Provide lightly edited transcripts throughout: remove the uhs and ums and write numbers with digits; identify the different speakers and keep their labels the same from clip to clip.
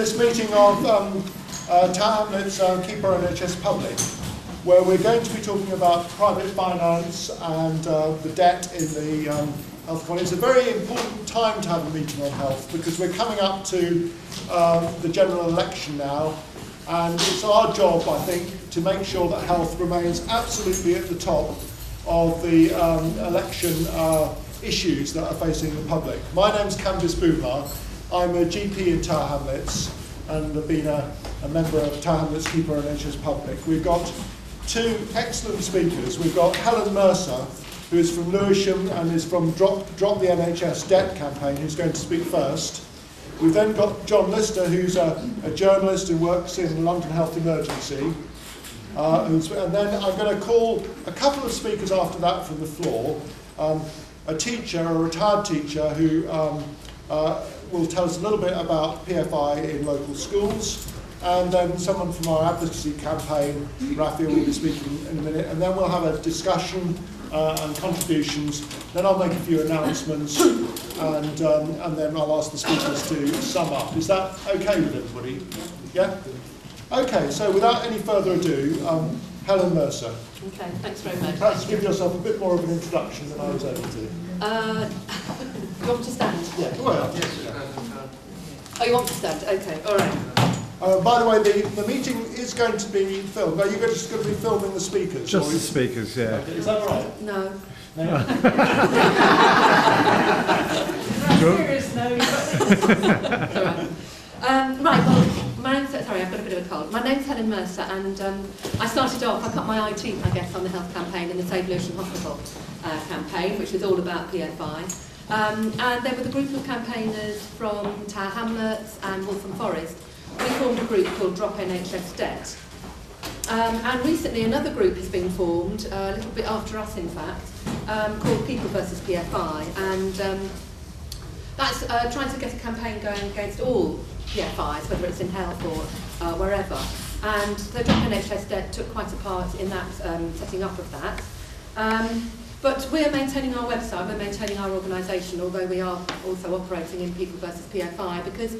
Speaker 1: this meeting of Tower Hamlets Keeper NHS Public, where we're going to be talking about private finance and the debt in the health economy. It's a very important time to have a meeting on health because we're coming up to the general election now, and it's our job, I think, to make sure that health remains absolutely at the top of the election issues that are facing the public. My name's Candice Boomlar. I'm a GP in Tower Hamlets and have been a member of Tower Hamlets Keeper NHS Public. We've got two excellent speakers. We've got Helen Mercer, who is from Lewisham and is from Drop the NHS Debt campaign, who's going to speak first. We've then got John Lister, who's a journalist who works in the London Health Emergency. And then I'm going to call a couple of speakers after that from the floor. A teacher, a retired teacher, who will tell us a little bit about PFI in local schools, and then someone from our advocacy campaign, Rafi, will be speaking in a minute, and then we'll have a discussion and contributions. Then I'll make a few announcements, and then I'll ask the speakers to sum up. Is that okay with everybody? Yeah? Okay, so without any further ado, Helen Mercer.
Speaker 2: Okay, thanks very much.
Speaker 1: Perhaps give yourself a bit more of an introduction than I was able to.
Speaker 2: You want me to stand?
Speaker 1: Yeah, well, yes.
Speaker 2: Oh, you want me to stand? Okay, all right.
Speaker 1: By the way, the meeting is going to be filmed. Are you just going to be filming the speakers?
Speaker 3: Just the speakers, yeah.
Speaker 1: Okay. Is that right?
Speaker 2: No.
Speaker 1: No.
Speaker 2: All right. Right, well, sorry, I've got a bit of a cold. My name's Helen Mercer, and I started off, I cut my eye teeth, I guess, on the health campaign in the Save Lewisham Hospital campaign, which was all about PFI. And there were the group of campaigners from Tower Hamlets and Waltham Forest. We formed a group called Drop NHS Debt. And recently another group has been formed, a little bit after us in fact, called People versus PFI. And that's trying to get a campaign going against all PFIs, whether it's in health or wherever. And the Drop NHS Debt took quite a part in that setting up of that. But we're maintaining our website, we're maintaining our organisation, although we are also operating in People versus PFI, because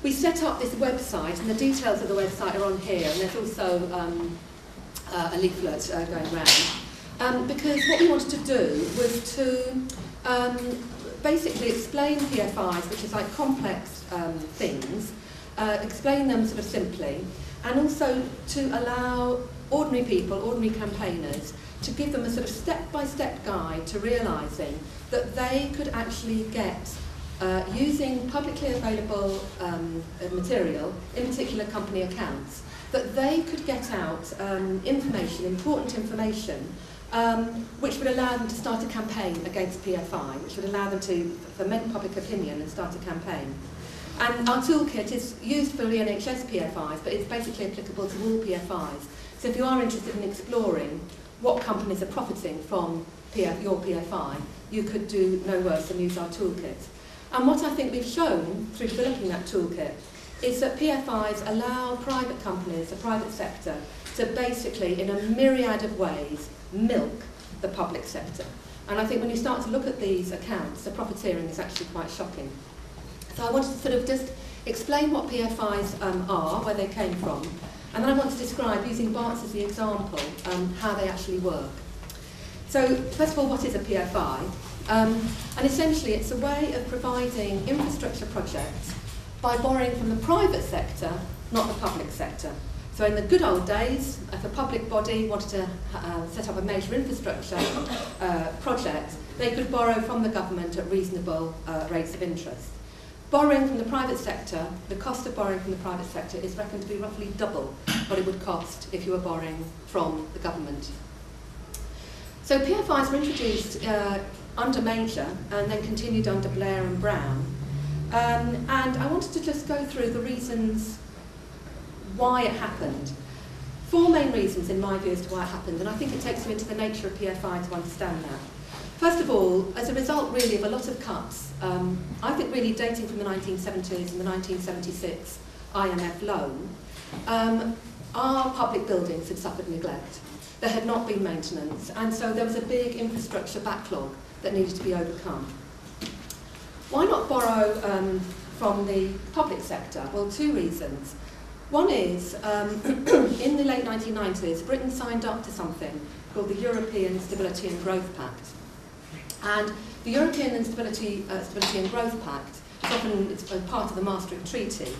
Speaker 2: we set up this website, and the details of the website are on here, and there's also a leaflet going around. Because what we wanted to do was to basically explain PFIs, which is like complex things, explain them sort of simply, and also to allow ordinary people, ordinary campaigners, to give them a sort of step-by-step guide to realising that they could actually get, using publicly available material, in particular company accounts, that they could get out information, important information, which would allow them to start a campaign against PFI, which would allow them to foment public opinion and start a campaign. And our toolkit is used for the NHS PFIs, but it's basically applicable to all PFIs. So if you are interested in exploring what companies are profiting from your PFI, you could do no worse than use our toolkit. And what I think we've shown through developing that toolkit is that PFIs allow private companies, the private sector, to basically, in a myriad of ways, milk the public sector. And I think when you start to look at these accounts, the profiteering is actually quite shocking. So I wanted to sort of just explain what PFIs are, where they came from, and then I want to describe, using Barts as the example, how they actually work. So, first of all, what is a PFI? And essentially it's a way of providing infrastructure projects by borrowing from the private sector, not the public sector. So in the good old days, if a public body wanted to set up a major infrastructure project, they could borrow from the government at reasonable rates of interest. Borrowing from the private sector, the cost of borrowing from the private sector is reckoned to be roughly double what it would cost if you were borrowing from the government. So PFIs were introduced under Major and then continued under Blair and Brown. And I wanted to just go through the reasons why it happened. Four main reasons in my view as to why it happened, and I think it takes you into the nature of PFI to understand that. First of all, as a result really of a lot of cuts, I think really dating from the 1970s and the 1976 IMF loan, our public buildings had suffered neglect. There had not been maintenance, and so there was a big infrastructure backlog that needed to be overcome. Why not borrow from the public sector? Well, two reasons. One is, in the late 1990s, Britain signed up to something called the European Stability and Growth Pact. And the European Stability and Growth Pact, it's part of the Maastricht Treaty,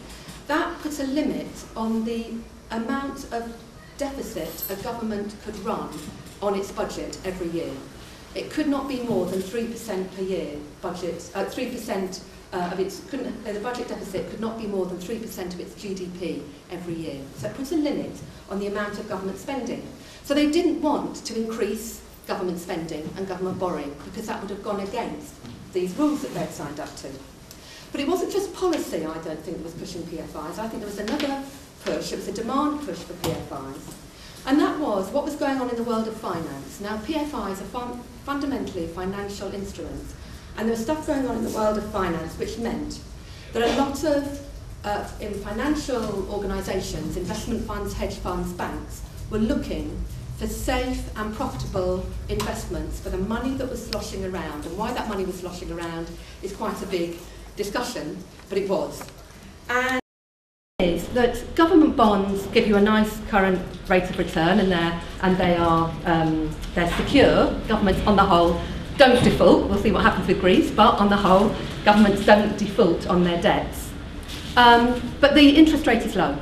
Speaker 2: that puts a limit on the amount of deficit a government could run on its budget every year. It could not be more than 3% per year budget, 3% of its, the budget deficit could not be more than 3% of its GDP every year. So it puts a limit on the amount of government spending. So they didn't want to increase government spending and government borrowing because that would have gone against these rules that they'd signed up to. But it wasn't just policy, I don't think, that was pushing PFIs. I think there was another push, it was a demand push for PFIs. And that was what was going on in the world of finance. Now, PFIs are fundamentally financial instruments. And there was stuff going on in the world of finance which meant that a lot of in financial organisations, investment funds, hedge funds, banks, were looking for safe and profitable investments for the money that was sloshing around. And why that money was sloshing around is quite a big discussion, but it was. And is that government bonds give you a nice current rate of return, and they're secure. Governments, on the whole, don't default. We'll see what happens with Greece, but on the whole, governments don't default on their debts. But the interest rate is low.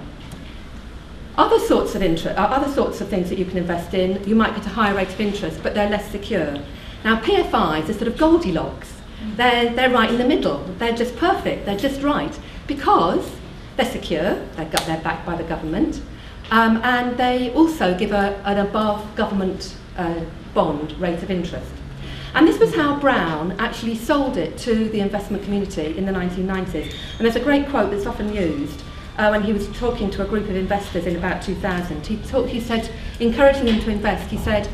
Speaker 2: Other sorts of things that you can invest in, you might get a higher rate of interest, but they're less secure. Now, PFIs are sort of Goldilocks. They're right in the middle. They're just perfect. They're just right because they're secure. They're backed by the government, and they also give an above government bond rate of interest. And this was how Brown actually sold it to the investment community in the 1990s. And there's a great quote that's often used when he was talking to a group of investors in about 2000. He said, encouraging them to invest, he said,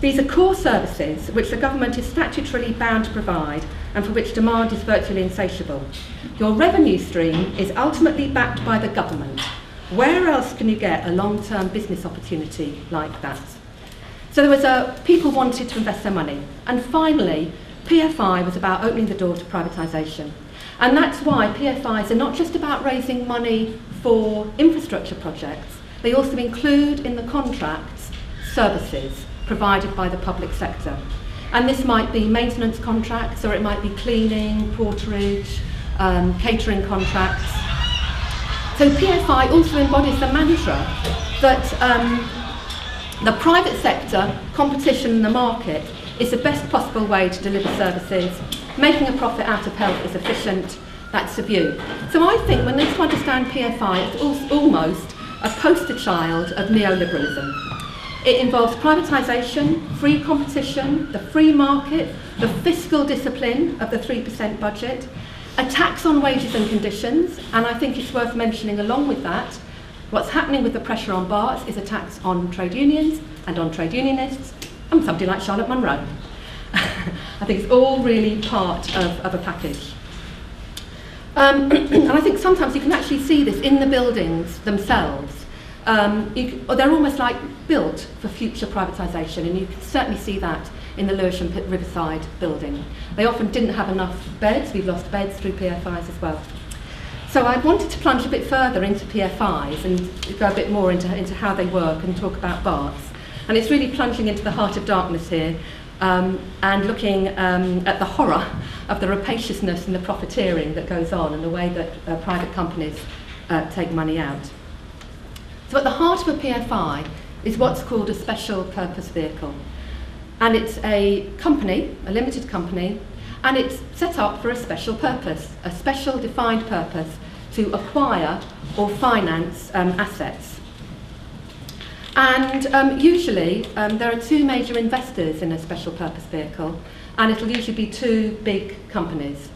Speaker 2: "These are core services which the government is statutorily bound to provide and for which demand is virtually insatiable. Your revenue stream is ultimately backed by the government. Where else can you get a long-term business opportunity like that?" So there was people wanted to invest their money. And finally, PFI was about opening the door to privatisation. And that's why PFIs are not just about raising money for infrastructure projects, they also include in the contracts services provided by the public sector. And this might be maintenance contracts, or it might be cleaning, porterage, catering contracts. So PFI also embodies the mantra that the private sector, competition in the market, is the best possible way to deliver services. Making a profit out of health is efficient. That's the view. So I think when they to understand PFI, it's almost a poster child of neoliberalism. It involves privatisation, free competition, the free market, the fiscal discipline of the 3% budget, a tax on wages and conditions, and I think it's worth mentioning along with that, what's happening with the pressure on bars is a tax on trade unions and on trade unionists and somebody like Charlotte Munro. I think it's all really part of a package. And I think sometimes you can actually see this in the buildings themselves. They're almost like built for future privatisation, and you can certainly see that in the Lewisham Riverside building. They often didn't have enough beds. We've lost beds through PFIs as well. So I wanted to plunge a bit further into PFIs and go a bit more into how they work and talk about BARTs. And it's really plunging into the heart of darkness here and looking at the horror of the rapaciousness and the profiteering that goes on and the way that private companies take money out. So at the heart of a PFI is what's called a special purpose vehicle. And it's a company, a limited company, and it's set up for a special purpose, a special defined purpose to acquire or finance assets. And usually there are two major investors in a special purpose vehicle, and it'll usually be two big companies.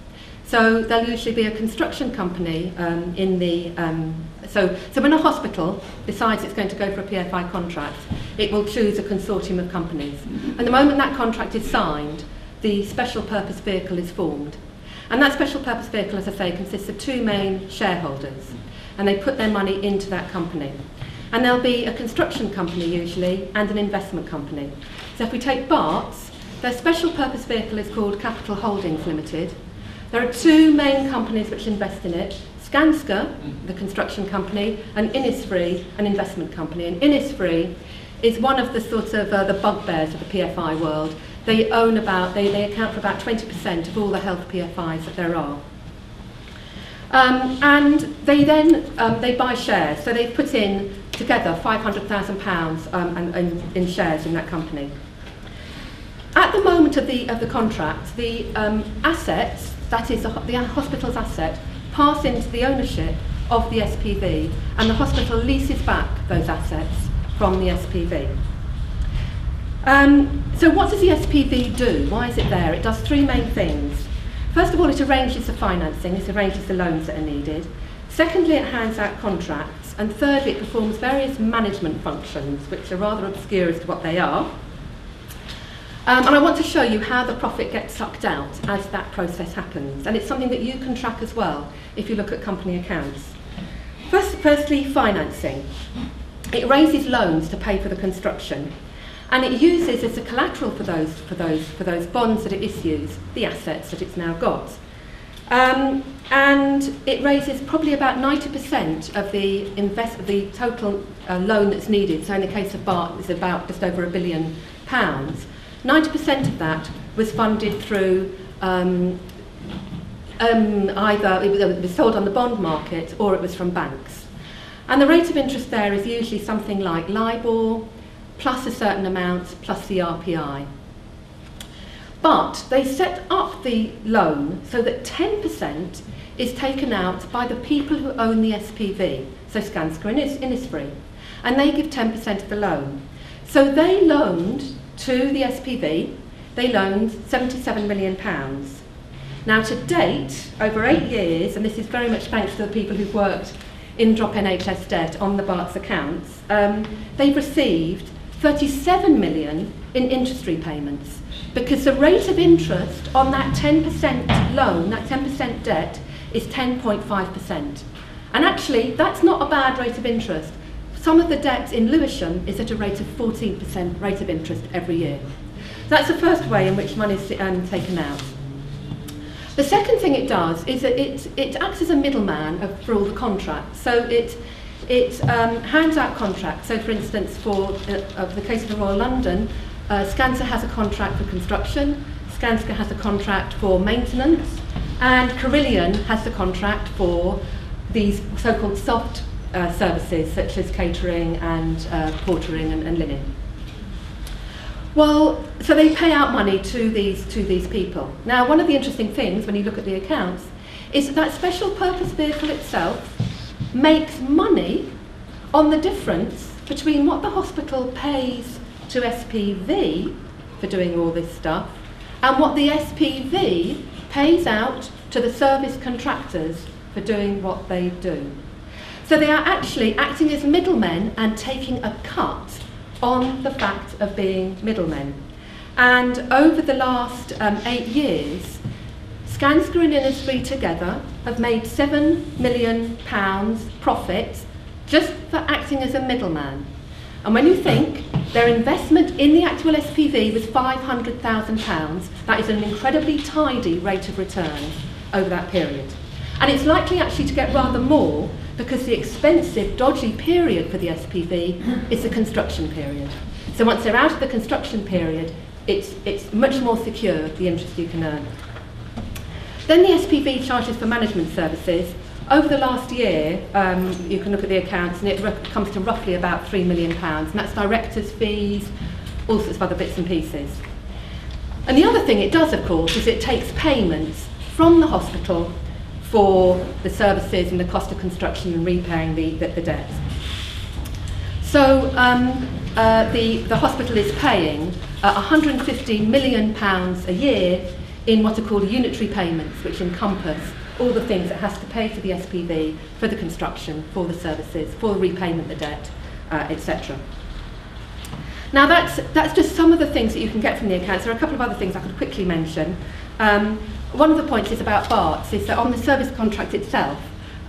Speaker 2: So there'll usually be a construction company so when a hospital decides it's going to go for a PFI contract, it will choose a consortium of companies. And the moment that contract is signed, the special purpose vehicle is formed. And that special purpose vehicle, as I say, consists of two main shareholders, and they put their money into that company. And there'll be a construction company usually and an investment company. So if we take BARTs, their special purpose vehicle is called Capital Holdings Limited. There are two main companies which invest in it. Skanska, the construction company, and Innisfree, an investment company. And Innisfree is one of the sort of the bugbears of the PFI world. They account for about 20% of all the health PFIs that there are. And they then they buy shares. So they've put in together £500,000 in shares in that company. At the moment of the contract, the assets, that is the hospital's asset, pass into the ownership of the SPV, and the hospital leases back those assets from the SPV. So what does the SPV do? Why is it there? It does three main things. First of all, it arranges the financing, it arranges the loans that are needed. Secondly, it hands out contracts. And thirdly, it performs various management functions, which are rather obscure as to what they are. And I want to show you how the profit gets sucked out as that process happens. And it's something that you can track as well if you look at company accounts. Firstly, financing. It raises loans to pay for the construction. And it uses as a collateral for those bonds that it issues, the assets that it's now got. And it raises probably about 90% of the total loan that's needed. So in the case of BART, it's about just over £1 billion. 90% of that was funded through either it was sold on the bond market or it was from banks. And the rate of interest there is usually something like LIBOR, plus a certain amount, plus the RPI. But they set up the loan so that 10% is taken out by the people who own the SPV, so Skanska and Innisfree, and they give 10% of the loan. So they loaned to the SPV, they loaned £77 million. Now to date, over 8 years, and this is very much thanks to the people who've worked in drop NHS debt on the BART's accounts, they've received 37 million in interest repayments, because the rate of interest on that 10% loan, that 10% debt, is 10.5%. And actually, that's not a bad rate of interest. Some of the debt in Lewisham is at a rate of 14% rate of interest every year. That's the first way in which money is taken out. The second thing it does is that it acts as a middleman for all the contracts. So it hands out contracts. So for instance, for the case of the Royal London, Skanska has a contract for construction, Skanska has a contract for maintenance, and Carillion has the contract for these so-called soft services, such as catering and portering and linen. Well, so they pay out money to these people. Now, one of the interesting things when you look at the accounts is that special purpose vehicle itself makes money on the difference between what the hospital pays to SPV for doing all this stuff and what the SPV pays out to the service contractors for doing what they do. So they are actually acting as middlemen and taking a cut on the fact of being middlemen. And over the last 8 years, Skanska and Innisfree together have made £7 million profit just for acting as a middleman. And when you think their investment in the actual SPV was £500,000, that is an incredibly tidy rate of return over that period. And it's likely actually to get rather more because the expensive, dodgy period for the SPV is the construction period. So once they're out of the construction period, it's much more secure, the interest you can earn. Then the SPV charges for management services. Over the last year, you can look at the accounts, and it comes to roughly about £3 million, and that's directors' fees, all sorts of other bits and pieces. And the other thing it does, of course, is it takes payments from the hospital for the services and the cost of construction and repaying the debts. So the hospital is paying £150 million a year in what are called unitary payments, which encompass all the things it has to pay to the SPV for the construction, for the services, for the repayment of the debt, etc. Now that's just some of the things that you can get from the accounts. There are a couple of other things I could quickly mention. One of the points is about BARTs, is that on the service contract itself,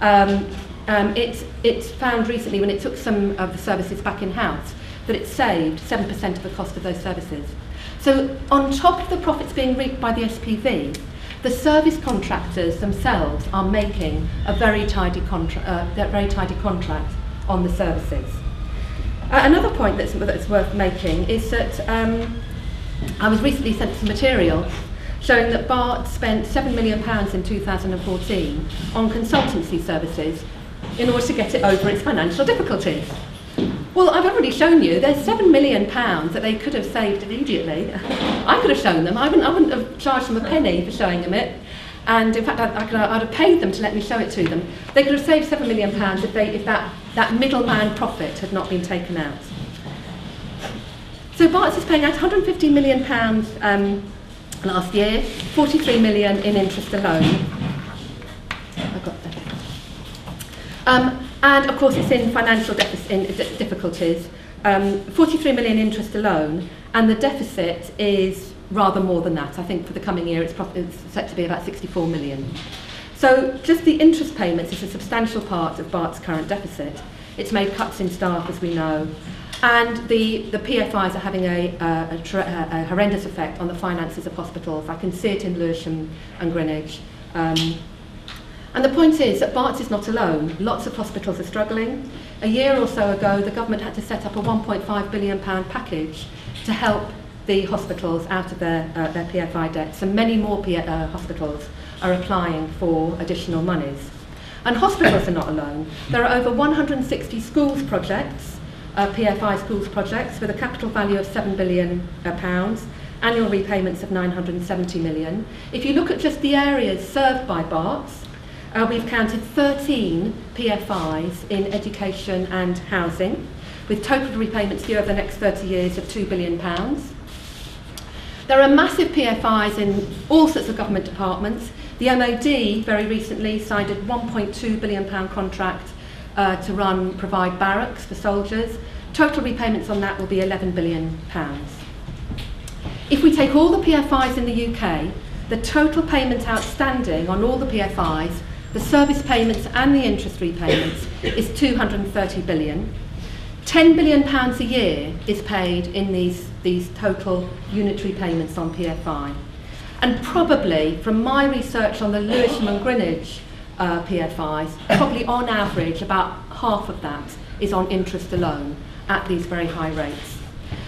Speaker 2: it's found recently when it took some of the services back in-house that it saved 7% of the cost of those services. So on top of the profits being reaped by the SPV, the service contractors themselves are making a very tidy contract on the services. Another point that's worth making is that I was recently sent some material showing that BART spent £7 million in 2014 on consultancy services in order to get it over its financial difficulties. Well, I've already shown you there's £7 million that they could have saved immediately. I could have shown them. I wouldn't have charged them a penny for showing them it. And in fact, I'd have paid them to let me show it to them. They could have saved £7 million if that middleman profit had not been taken out. So BARTS is paying out £150 million last year, 43 million in interest alone. I got that. And of course it's in financial difficulties. 43 million interest alone, and the deficit is rather more than that. I think for the coming year it's set to be about 64 million. So just the interest payments is a substantial part of BART's current deficit. It's made cuts in staff, as we know. And the PFIs are having a horrendous effect on the finances of hospitals. I can see it in Lewisham and Greenwich. And the point is that BARTS is not alone. Lots of hospitals are struggling. A year or so ago, the government had to set up a £1.5 billion package to help the hospitals out of their PFI debts, and many more hospitals are applying for additional monies. And hospitals are not alone. There are over 160 schools projects, PFI schools projects, with a capital value of £7 billion, annual repayments of 970 million. If you look at just the areas served by BARTS, we've counted 13 PFIs in education and housing, with total repayments due over the next 30 years of £2 billion. There are massive PFIs in all sorts of government departments. The MOD very recently signed a £1.2 billion contract to provide barracks for soldiers. Total repayments on that will be £11 billion. If we take all the PFIs in the UK, the total payments outstanding on all the PFIs, the service payments and the interest repayments, is 230 billion. £10 billion a year is paid in these total unitary payments on PFI. And probably, from my research on the Lewisham and Greenwich PFIs, probably on average about half of that is on interest alone at these very high rates.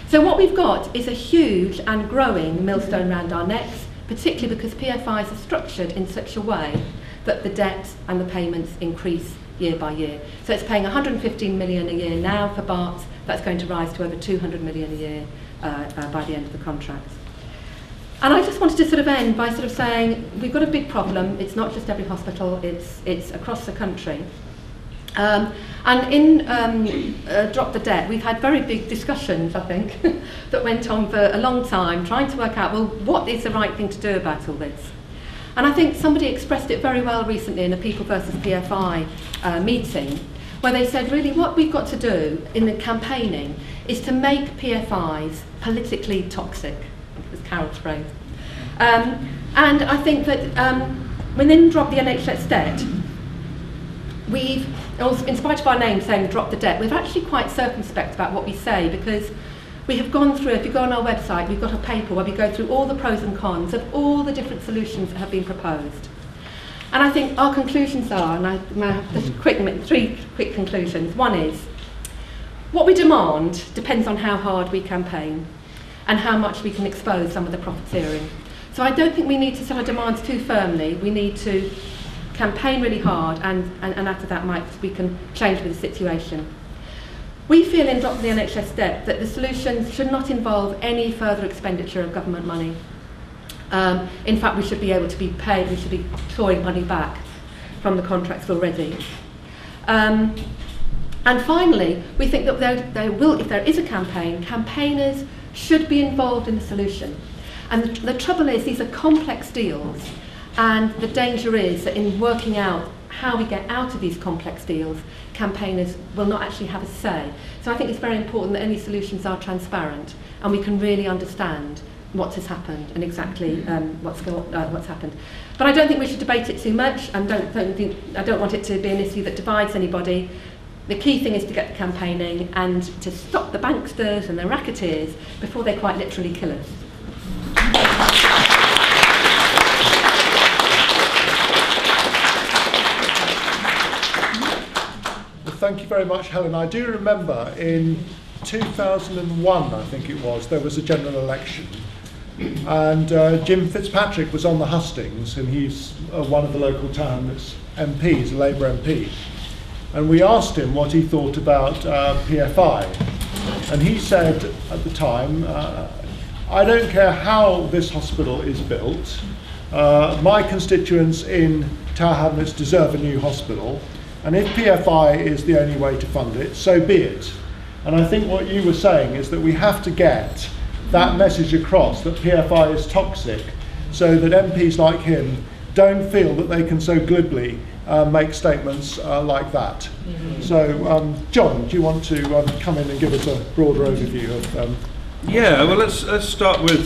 Speaker 2: So what we've got is a huge and growing millstone round our necks, particularly because PFIs are structured in such a way that the debt and the payments increase year by year. So it's paying 115 million a year now for BARTS. That's going to rise to over 200 million a year by the end of the contract. And I just wanted to sort of end by sort of saying we've got a big problem. It's not just every hospital, it's across the country. And in Drop the Debt, we've had very big discussions, I think, that went on for a long time, trying to work out, well, what is the right thing to do about all this? And I think somebody expressed it very well recently in a People versus PFI meeting, where they said, really, what we've got to do in the campaigning is to make PFIs politically toxic, was Carol's phrase. And I think that within Drop the NHS Debt, we've, in spite of our name saying Drop the Debt, we're actually quite circumspect about what we say, because we have gone through, if you go on our website, we've got a paper where we go through all the pros and cons of all the different solutions that have been proposed. And I think our conclusions are, and I have just three quick conclusions. One is, what we demand depends on how hard we campaign and how much we can expose some of the profiteering. So I don't think we need to set our demands too firmly. We need to campaign really hard, and after that we can change with the situation. We feel in Drop the NHS Debt that the solutions should not involve any further expenditure of government money. In fact, we should be able to be paid, we should be clawing money back from the contracts already. And finally, we think that if there is a campaign, campaigners should be involved in the solution. And the trouble is, these are complex deals, and the danger is that in working out how we get out of these complex deals, campaigners will not actually have a say. So I think it's very important that any solutions are transparent and we can really understand what has happened and exactly what's happened. But I don't think we should debate it too much, and I don't want it to be an issue that divides anybody. The key thing is to get the campaigning and to stop the banksters and the racketeers before they quite literally kill us.
Speaker 1: thank you very much, Helen. I do remember in 2001, I think it was, there was a general election. And Jim Fitzpatrick was on the hustings, and he's one of the local town MPs, a Labour MP. And we asked him what he thought about PFI. And he said at the time, I don't care how this hospital is built. My constituents in Tower Hamlets deserve a new hospital. And if PFI is the only way to fund it, so be it. And I think what you were saying is that we have to get that message across, that PFI is toxic, so that MPs like him don't feel that they can so glibly make statements like that. So, John, do you want to come in and give us a broader overview of?
Speaker 3: Yeah, well, let's start with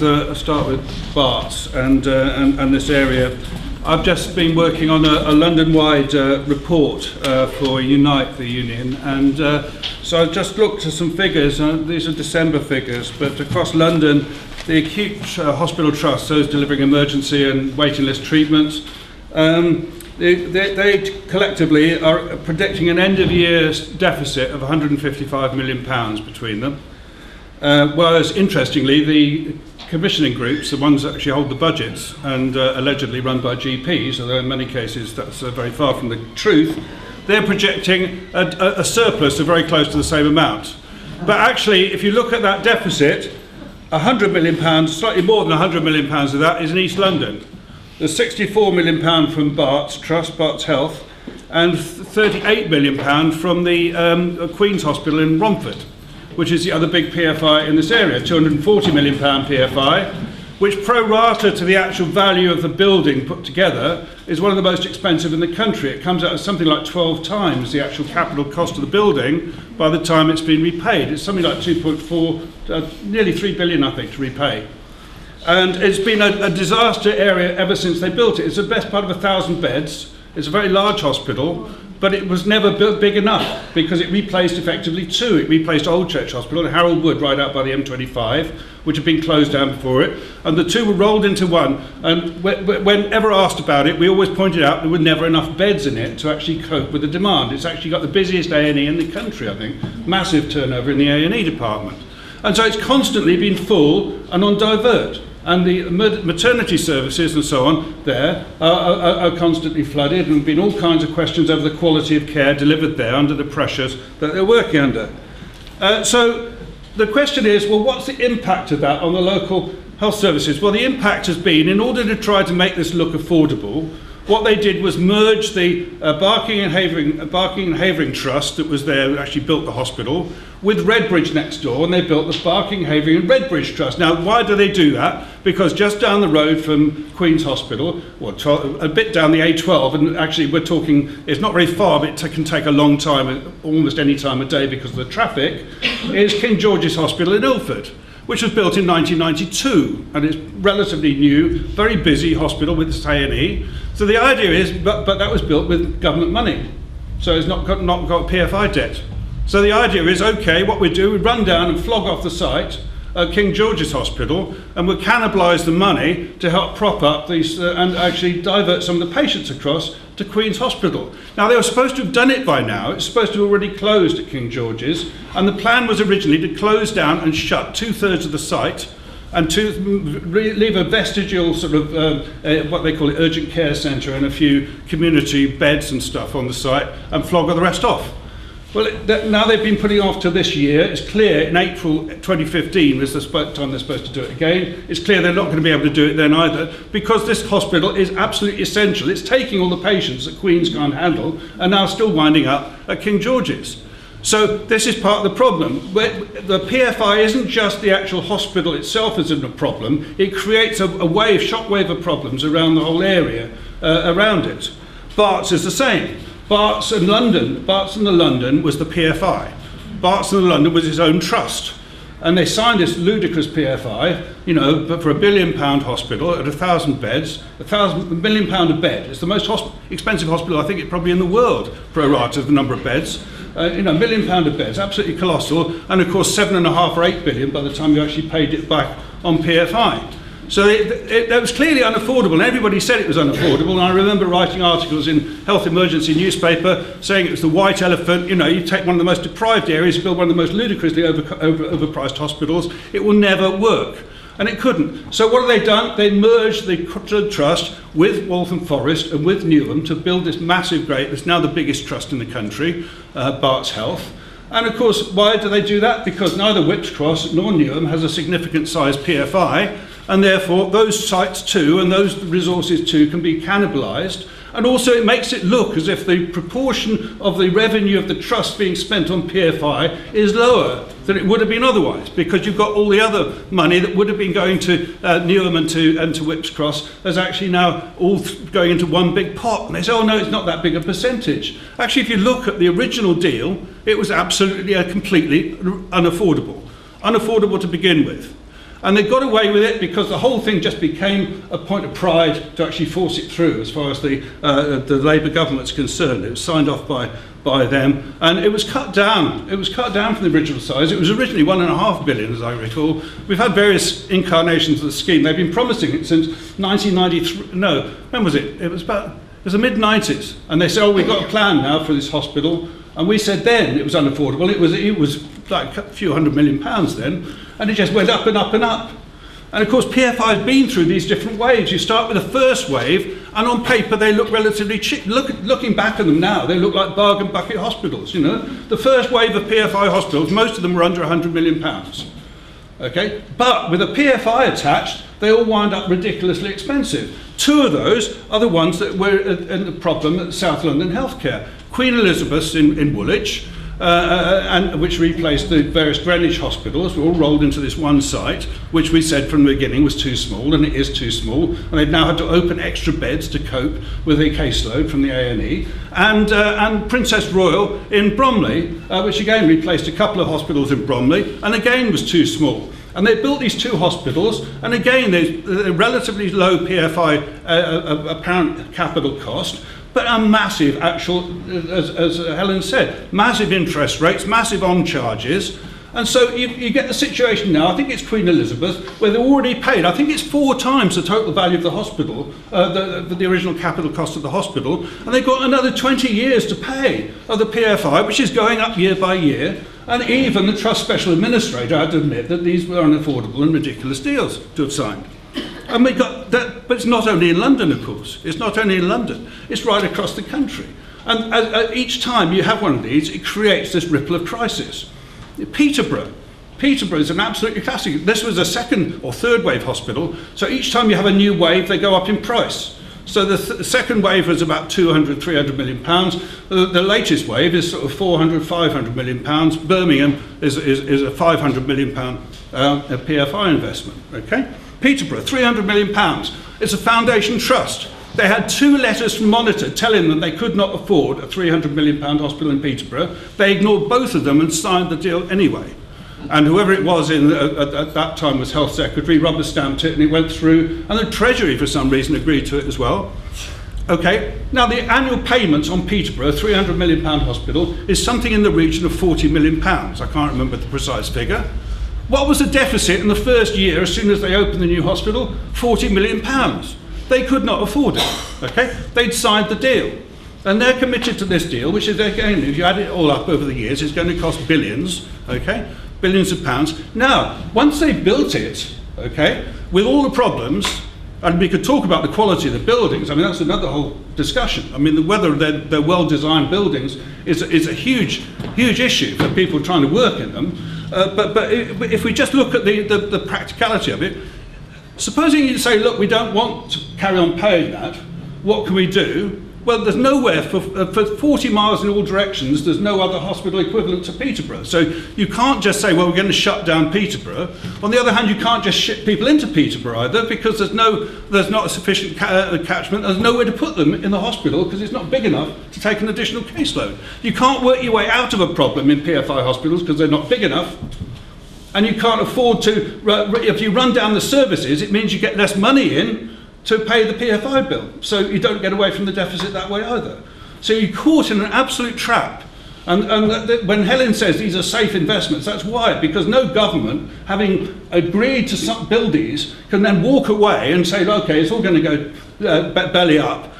Speaker 3: Barts and this area. I've just been working on a London-wide report for Unite, the union, and so I've just looked at some figures. These are December figures, but across London, the acute hospital trust, those delivering emergency and waiting list treatments, they collectively are predicting an end-of-year deficit of £155 million between them. Whereas, interestingly, the commissioning groups, the ones that actually hold the budgets and allegedly run by GPs, although in many cases that's very far from the truth, they're projecting a surplus of very close to the same amount. But actually, if you look at that deficit, £100 million, slightly more than £100 million of that is in East London. There's £64 million from Barts Trust, Barts Health, and £38 million from the Queen's Hospital in Romford, which is the other big PFI in this area, £240 million PFI, which pro rata to the actual value of the building put together is one of the most expensive in the country. It comes out as something like 12 times the actual capital cost of the building by the time it's been repaid. It's something like 2.4, nearly 3 billion, I think, to repay. And it's been a disaster area ever since they built it. It's the best part of 1,000 beds. It's a very large hospital, but it was never built big enough because it replaced effectively two. It replaced Old Church Hospital and Harold Wood right out by the M25, which had been closed down before it, and the two were rolled into one. And whenever asked about it, we always pointed out there were never enough beds in it to actually cope with the demand. It's actually got the busiest A&E in the country, I think. Massive turnover in the A&E department. And so it's constantly been full and on divert. And the maternity services and so on there are constantly flooded, and there have been all kinds of questions over the quality of care delivered there under the pressures that they're working under. So the question is, well, what's the impact of that on the local health services? Well, the impact has been, in order to try to make this look affordable, what they did was merge the Barking and Havering Trust that was there, that actually built the hospital, with Redbridge next door, and they built the Barking, Havering and Redbridge Trust. Now, why do they do that? Because just down the road from Queen's Hospital, or a bit down the A12, and actually we're talking, it's not very far, but it can take a long time, almost any time of day because of the traffic, is King George's Hospital in Ilford, which was built in 1992, and it's relatively new, very busy hospital with its A&E. So the idea is, but that was built with government money, so it's not got PFI debt. So the idea is, okay, what we do, we run down and flog off the site at King George's Hospital, and we'll cannibalise the money to help prop up these and actually divert some of the patients across to Queen's Hospital. Now, they were supposed to have done it by now. It's supposed to have already closed at King George's, and the plan was originally to close down and shut 2/3 of the site and to leave a vestigial sort of what they call it urgent care centre and a few community beds and stuff on the site and flog all the rest off. Well, now they've been putting off to this year. It's clear in April 2015 is the time they're supposed to do it again. It's clear they're not going to be able to do it then either, because this hospital is absolutely essential. It's taking all the patients that Queen's can't handle and now still winding up at King George's. So this is part of the problem. The PFI isn't just the actual hospital itself isn't a problem. It creates a shockwave of problems around the whole area around it. Barts is the same. Barts and the London was the PFI. Barts and the London was its own trust. And they signed this ludicrous PFI, you know, but for £1 billion hospital at 1,000 beds, £1 million a bed. It's the most expensive hospital, I think, it's probably in the world, pro rata of the number of beds. You know, £1 million a bed, it's absolutely colossal. And of course, 7.5 or 8 billion by the time you actually paid it back on PFI. So it was clearly unaffordable, and everybody said it was unaffordable. And I remember writing articles in Health Emergency newspaper saying it was the white elephant. You know, you take one of the most deprived areas, build one of the most ludicrously overpriced hospitals, it will never work. And it couldn't. So what have they done? They merged the trust with Waltham Forest and with Newham to build this massive, it's now the biggest trust in the country, Barts Health. And of course, why do they do that? Because neither Whipps Cross nor Newham has a significant size PFI, and therefore those sites too and those resources too can be cannibalised. And also it makes it look as if the proportion of the revenue of the trust being spent on PFI is lower than it would have been otherwise, because you've got all the other money that would have been going to Newham and to Whipps Cross as actually now all going into one big pot. And they say, oh no, it's not that big a percentage. Actually, if you look at the original deal, it was absolutely completely unaffordable to begin with. And they got away with it because the whole thing just became a point of pride to actually force it through as far as the Labour government's concerned. It was signed off by them, and it was cut down. It was cut down from the original size. It was originally £1.5 billion, as I recall. We've had various incarnations of the scheme. They've been promising it since 1993. No, when was it? It was the mid-90s. And they said, oh, we've got a plan now for this hospital. And we said then it was unaffordable. It was like a few £100 million then. And it just went up and up and up. And of course, PFI has been through these different waves. You start with the first wave, and on paper they look relatively cheap. Looking back at them now, they look like bargain bucket hospitals. You know, the first wave of PFI hospitals, most of them were under £100 million. Okay, but with a PFI attached, they all wind up ridiculously expensive. Two of those are the ones that were in the problem at South London Healthcare. Queen Elizabeth's in Woolwich, and which replaced the various Greenwich hospitals, were all rolled into this one site, which we said from the beginning was too small, and it is too small, and they've now had to open extra beds to cope with a caseload from the A&E, and Princess Royal in Bromley, which again replaced a couple of hospitals in Bromley, and again was too small. And they built these two hospitals, and again there's a relatively low PFI apparent capital cost, but a massive actual, as Helen said, massive interest rates, massive on-charges. And so you get the situation now, I think it's Queen Elizabeth, where they've already paid, I think it's 4 times the total value of the hospital, the original capital cost of the hospital, and they've got another 20 years to pay of the PFI, which is going up year by year. And even the Trust Special Administrator had to admit that these were unaffordable and ridiculous deals to have signed. And we got that, but it's not only in London, of course. It's not only in London. It's right across the country. And each time you have one of these, it creates this ripple of crisis. Peterborough is an absolutely classic. This was a second or third wave hospital. So each time you have a new wave, they go up in price. So the second wave was about 200, 300 million pounds. The latest wave is sort of 400, 500 million pounds. Birmingham is a 500 million pound PFI investment. Okay. Peterborough, 300 million pounds. It's a foundation trust. They had 2 letters from Monitor telling them they could not afford a 300 million pound hospital in Peterborough. They ignored both of them and signed the deal anyway. And whoever it was at that time was Health Secretary, rubber stamped it, and it went through, and the Treasury for some reason agreed to it as well. Okay, now the annual payments on Peterborough, £300 million hospital, is something in the region of £40 million. I can't remember the precise figure. What was the deficit in the first year as soon as they opened the new hospital? £40 million. They could not afford it. Okay, they'd signed the deal. And they're committed to this deal, which is, again, if you add it all up over the years, it's going to cost billions, okay? Billions of pounds. Now, once they built it, okay, with all the problems, and we could talk about the quality of the buildings, I mean, that's another whole discussion. I mean, whether they're well-designed buildings is a huge issue for people trying to work in them. But if we just look at the practicality of it, supposing you say, look, we don't want to carry on paying that, what can we do? Well, there's nowhere, for 40 miles in all directions, there's no other hospital equivalent to Peterborough. So you can't just say, well, we're going to shut down Peterborough. On the other hand, you can't just ship people into Peterborough either, because there's not a sufficient catchment, there's nowhere to put them in the hospital because it's not big enough to take an additional caseload. You can't work your way out of a problem in PFI hospitals because they're not big enough. And you can't afford to, if you run down the services, it means you get less money in to pay the PFI bill. So you don't get away from the deficit that way either. So you're caught in an absolute trap. When Helen says these are safe investments, that's why, because no government, having agreed to build these, can then walk away and say, okay, it's all going to go belly up,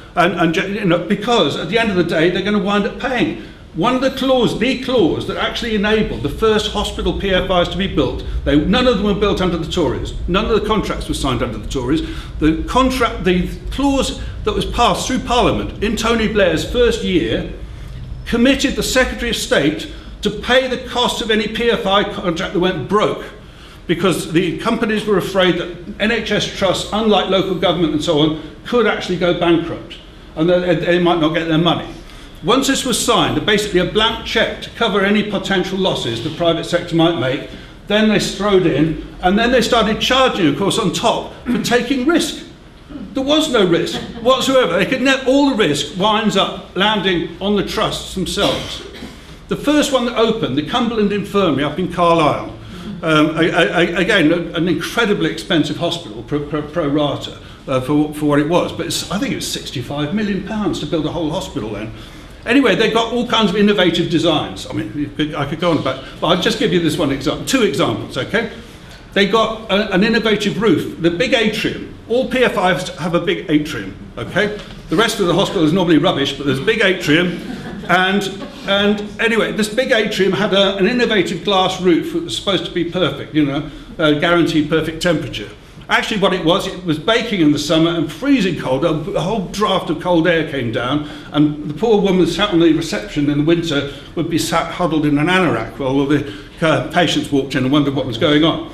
Speaker 3: because at the end of the day, they're going to wind up paying. One of the clause that actually enabled the first hospital PFIs to be built, none of them were built under the Tories. None of the contracts were signed under the Tories. The clause that was passed through Parliament in Tony Blair's first year committed the Secretary of State to pay the cost of any PFI contract that went broke, because the companies were afraid that NHS trusts, unlike local government and so on, could actually go bankrupt and they might not get their money. Once this was signed, basically a blank cheque to cover any potential losses the private sector might make, then they strode in, and then they started charging, of course, on top for taking risk. There was no risk whatsoever. They could all the risk winds up landing on the trusts themselves. The first one that opened, the Cumberland Infirmary up in Carlisle, again, an incredibly expensive hospital, pro rata, for what it was, but I think it was £65 million to build a whole hospital then. Anyway, they got all kinds of innovative designs. I mean, I could go on about, but I'll just give you this one example, 2 examples, okay? They got an innovative roof, the big atrium. All PFIs have a big atrium, okay? The rest of the hospital is normally rubbish, but there's a big atrium. And anyway, this big atrium had an innovative glass roof that was supposed to be perfect, guaranteed perfect temperature. Actually, what it was baking in the summer and freezing cold. A whole draft of cold air came down, and the poor woman sat on the reception in the winter would be sat huddled in an anorak while all the patients walked in and wondered what was going on.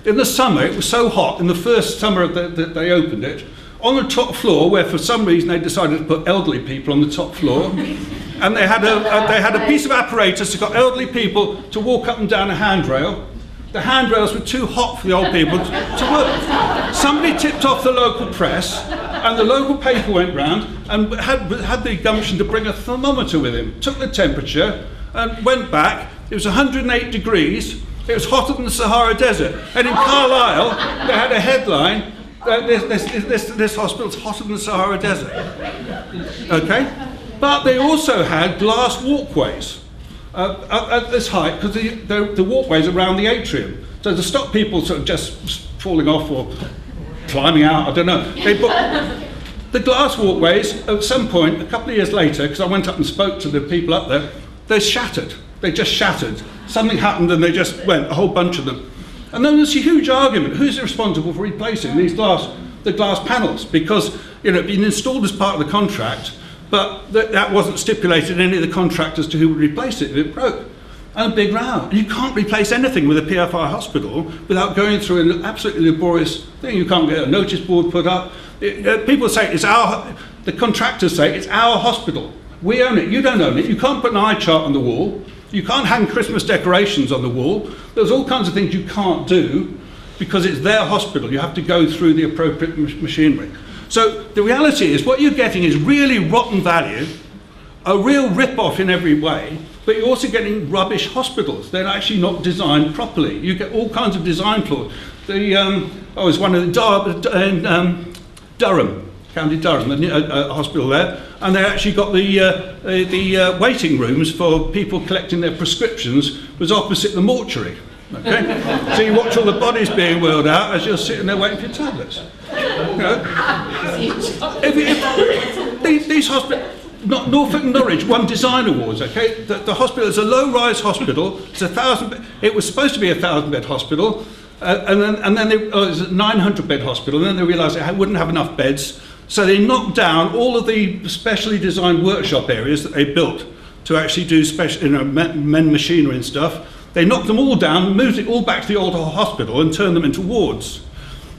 Speaker 3: In the summer, it was so hot, in the first summer that they opened it, on the top floor, where for some reason they decided to put elderly people on the top floor, and they had a piece of apparatus that got elderly people to walk up and down a handrail. The handrails were too hot for the old people to work. Somebody tipped off the local press, and the local paper went round and had the gumption to bring a thermometer with him, took the temperature, and went back. It was 108 degrees. It was hotter than the Sahara Desert. And in Carlisle, they had a headline, this hospital's hotter than the Sahara Desert. Okay? But they also had glass walkways. At this height, because the walkways around the atrium. So to stop people sort of just falling off or climbing out, I don't know. They put the glass walkways, at some point, a couple of years later, because I went up and spoke to the people up there, they shattered. They just shattered. Something happened and they just went, a whole bunch of them. And then there's a huge argument. Who's responsible for replacing the glass panels? Because it'd been installed as part of the contract, but that wasn't stipulated in any of the contracts as to who would replace it if it broke. And a big row. And you can't replace anything with a PFI hospital without going through an absolutely laborious thing. You can't get a notice board put up. People say the contractors say it's our hospital. We own it, you don't own it. You can't put an eye chart on the wall. You can't hang Christmas decorations on the wall. There's all kinds of things you can't do because it's their hospital. You have to go through the appropriate machinery. So the reality is what you're getting is really rotten value, a real rip-off in every way, but you're also getting rubbish hospitals. They're actually not designed properly. You get all kinds of design flaws. I was one of the Durham, County Durham, a hospital there, and they actually got the waiting rooms for people collecting their prescriptions was opposite the mortuary. Okay? So you watch all the bodies being wheeled out as you're sitting there waiting for your tablets. These hospitals, Norfolk and Norwich won design awards. Okay, the hospital is a low-rise hospital. It's it was supposed to be a 1,000-bed hospital, and then it was a 900-bed hospital. And then they realised it wouldn't have enough beds, so they knocked down all of the specially designed workshop areas that they built to actually do men machinery and stuff. They knocked them all down, moved it all back to the old hospital, and turned them into wards.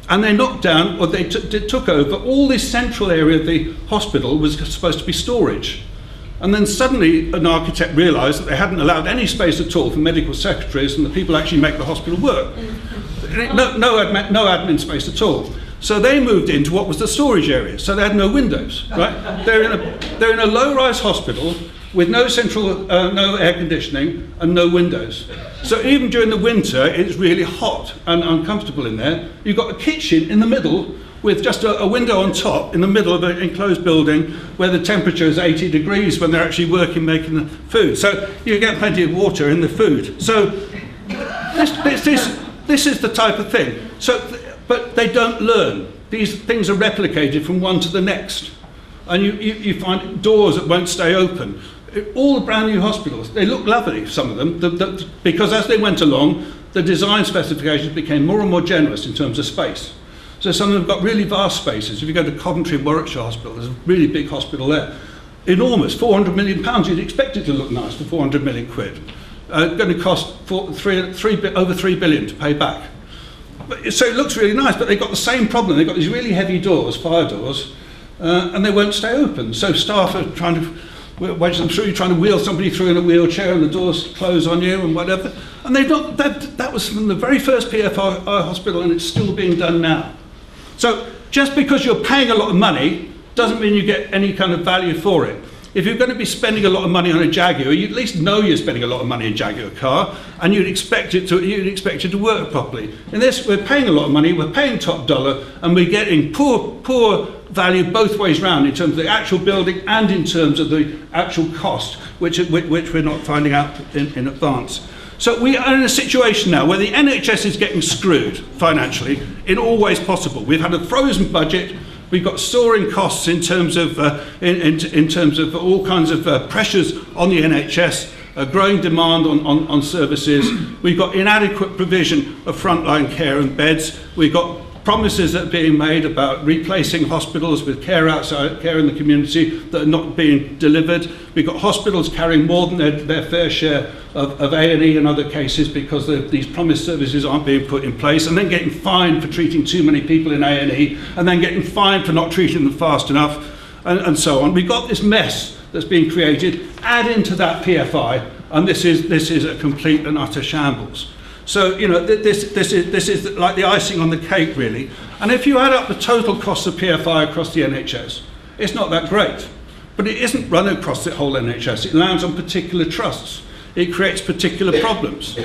Speaker 3: And they knocked down, or they took over, all this central area of the hospital was supposed to be storage. And then suddenly an architect realised that they hadn't allowed any space at all for medical secretaries and the people actually make the hospital work. No admin space at all. So they moved into what was the storage area. So they had no windows, right? They're in a low-rise hospital with no no air conditioning and no windows. So even during the winter, it's really hot and uncomfortable in there. You've got a kitchen in the middle with just a window on top in the middle of an enclosed building where the temperature is 80 degrees when they're actually working making the food. So you get plenty of water in the food. So this is the type of thing. But they don't learn. These things are replicated from one to the next. And you find doors that won't stay open. All the brand new hospitals, they look lovely, some of them, because as they went along, the design specifications became more and more generous in terms of space. So some of them have got really vast spaces. If you go to Coventry and Warwickshire Hospital, there's a really big hospital there. Enormous, £400 million. You'd expect it to look nice for 400 million quid. Going to cost over £3 billion to pay back. So it looks really nice, but they've got the same problem. They've got these really heavy doors, fire doors, and they won't stay open. So staff are trying to wedge them through, trying to wheel somebody through in a wheelchair, and the doors close on you and whatever. And they've not. That was from the very first PFI hospital, and it's still being done now. So just because you're paying a lot of money doesn't mean you get any kind of value for it. If you're going to be spending a lot of money on a Jaguar, you at least know you're spending a lot of money on a Jaguar car, and you'd expect it to work properly. In this, we're paying a lot of money, we're paying top dollar, and we're getting poor value both ways round in terms of the actual building and in terms of the actual cost, which we're not finding out in advance. So we are in a situation now where the NHS is getting screwed financially in all ways possible. We've had a frozen budget. We've got soaring costs in terms of in terms of all kinds of pressures on the NHS, growing demand on services. We've got inadequate provision of frontline care and beds. We've got promises that are being made about replacing hospitals with care in the community that are not being delivered. We've got hospitals carrying more than their fair share of A&E in other cases because these promised services aren't being put in place, and then getting fined for treating too many people in A&E, and then getting fined for not treating them fast enough, and so on. We've got this mess that's being created. Add into that PFI, and this is a complete and utter shambles. So, you know, this is like the icing on the cake, really. And if you add up the total cost of PFI across the NHS, it's not that great. But it isn't run across the whole NHS. It lands on particular trusts. It creates particular problems.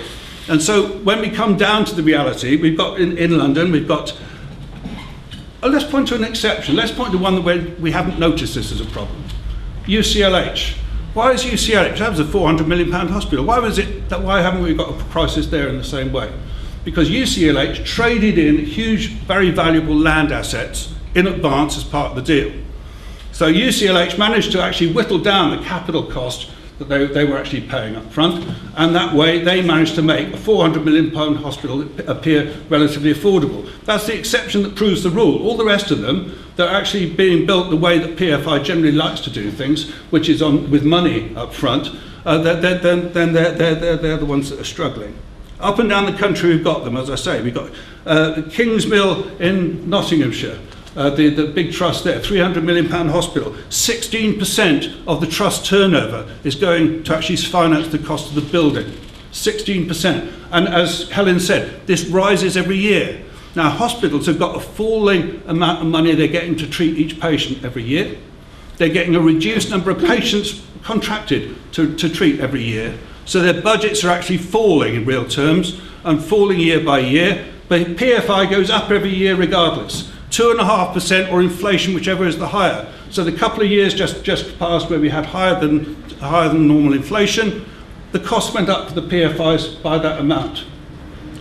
Speaker 3: And so when we come down to the reality, we've got in London, we've got, let's point to an exception. Let's point to one where we haven't noticed this as a problem. UCLH. Why is UCLH? That was a £400 million hospital. Why haven't we got a crisis there in the same way? Because UCLH traded in huge, very valuable land assets in advance as part of the deal. So UCLH managed to actually whittle down the capital cost that they were actually paying up front, and that way they managed to make a £400 million hospital appear relatively affordable. That's the exception that proves the rule. All the rest of them, they're actually being built the way that PFI generally likes to do things, which is with money up front. They're the ones that are struggling. Up and down the country we've got them, as I say. We've got Kingsmill in Nottinghamshire. The big trust there, £300 million hospital. 16% of the trust turnover is going to actually finance the cost of the building. 16%. And as Helen said, this rises every year. Now, hospitals have got a falling amount of money they're getting to treat each patient every year. They're getting a reduced number of patients contracted to treat every year. So their budgets are actually falling in real terms and falling year by year. But PFI goes up every year regardless. 2.5% or inflation, whichever is the higher. So the couple of years just passed where we had higher than normal inflation, the cost went up for the PFIs by that amount.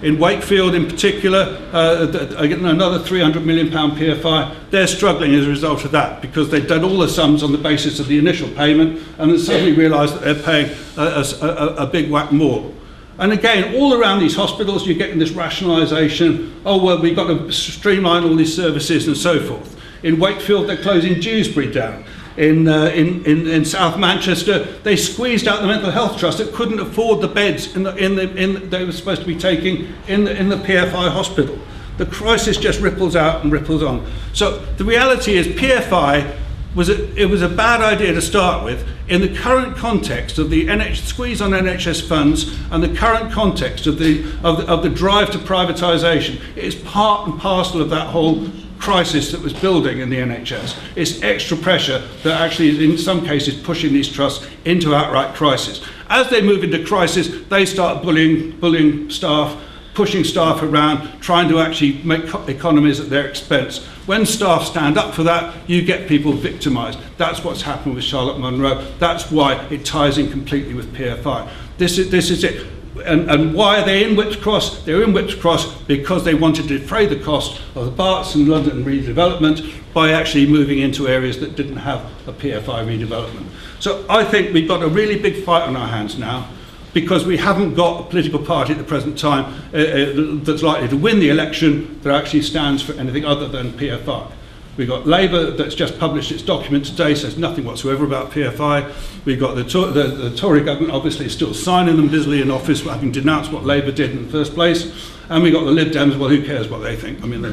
Speaker 3: In Wakefield in particular, another £300 million PFI, they're struggling as a result of that because they've done all the sums on the basis of the initial payment and then suddenly realised that they're paying a big whack more. And again, all around these hospitals, you're getting this rationalisation, oh, well, we've got to streamline all these services and so forth. In Wakefield, they're closing Dewsbury down. In South Manchester, they squeezed out the mental health trust that couldn't afford the beds they were supposed to be taking in the PFI hospital. The crisis just ripples out and ripples on. So the reality is PFI was a bad idea to start with in the current context of the squeeze on NHS funds and the current context of the drive to privatisation. It is part and parcel of that whole crisis that was building in the NHS. It's extra pressure that actually is in some cases pushing these trusts into outright crisis. As they move into crisis, they start bullying staff, pushing staff around, trying to actually make economies at their expense. When staff stand up for that, you get people victimised. That's what's happened with Charlotte Munro. That's why it ties in completely with PFI. This is it. And why are they in Whipps Cross? They're in Whipps Cross because they wanted to defray the cost of the Barts and London redevelopment by actually moving into areas that didn't have a PFI redevelopment. So I think we've got a really big fight on our hands now, because we haven't got a political party at the present time that's likely to win the election that actually stands for anything other than PFI. We've got Labour that's just published its document today, says nothing whatsoever about PFI. We've got the Tory government obviously still signing them busily in office, having denounced what Labour did in the first place. And we've got the Lib Dems, well, who cares what they think? I mean,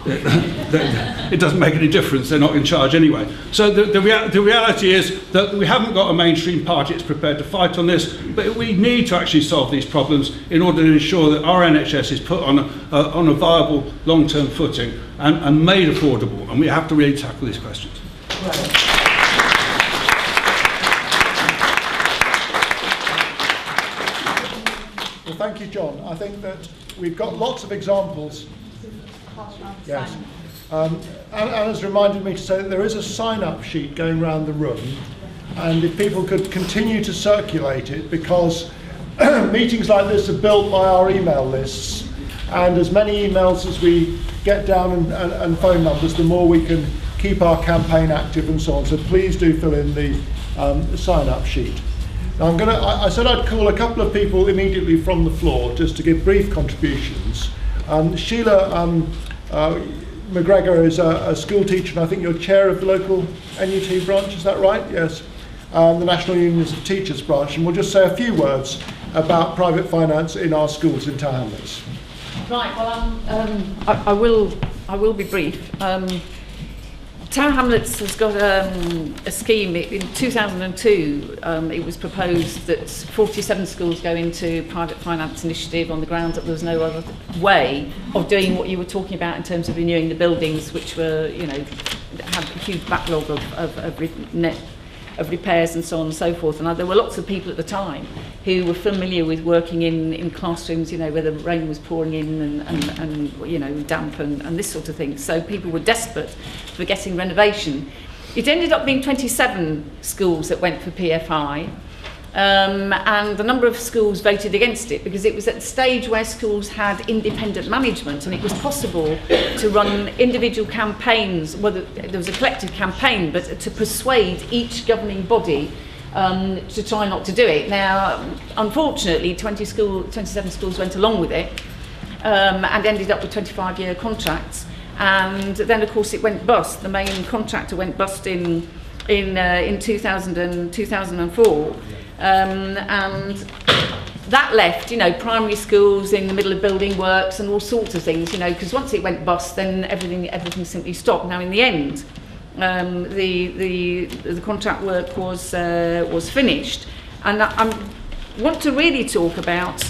Speaker 3: it doesn't make any difference, they're not in charge anyway. So the reality is that we haven't got a mainstream party that's prepared to fight on this, but we need to actually solve these problems in order to ensure that our NHS is put on a viable long-term footing and made affordable, and we have to really tackle these questions.
Speaker 1: Well, thank you, John. I think that we've got lots of examples. Yes. Anna's reminded me to say that there is a sign-up sheet going around the room, and if people could continue to circulate it, because meetings like this are built by our email lists, and as many emails as we get down and phone numbers, the more we can keep our campaign active and so on. So please do fill in the sign-up sheet. Now I said I'd call a couple of people immediately from the floor just to give brief contributions. Sheila McGregor is a school teacher, and I think you're chair of the local NUT branch, is that right? Yes. The National Unions of Teachers branch, and we'll just say a few words about private finance in our schools in Tower Hamlets.
Speaker 4: Right, well, I will be brief. Tower Hamlets has got a scheme. In 2002, it was proposed that 47 schools go into private finance initiative on the grounds that there was no other way of doing what you were talking about in terms of renewing the buildings, which were, you know, had a huge backlog of repairs and so on and so forth. And there were lots of people at the time who were familiar with working in classrooms, you know, where the rain was pouring in and you know, damp and this sort of thing. So people were desperate for getting renovation. It ended up being 27 schools that went for PFI, and the number of schools voted against it because it was at the stage where schools had independent management, and it was possible to run individual campaigns. Well, there was a collective campaign, but to persuade each governing body to try not to do it. Now, unfortunately, 27 schools went along with it and ended up with 25-year contracts. And then, of course, it went bust. The main contractor went bust in 2004. And that left, you know, primary schools in the middle of building works and all sorts of things, you know, because once it went bust, then everything simply stopped. Now, in the end, the contract work was finished, and I want to really talk about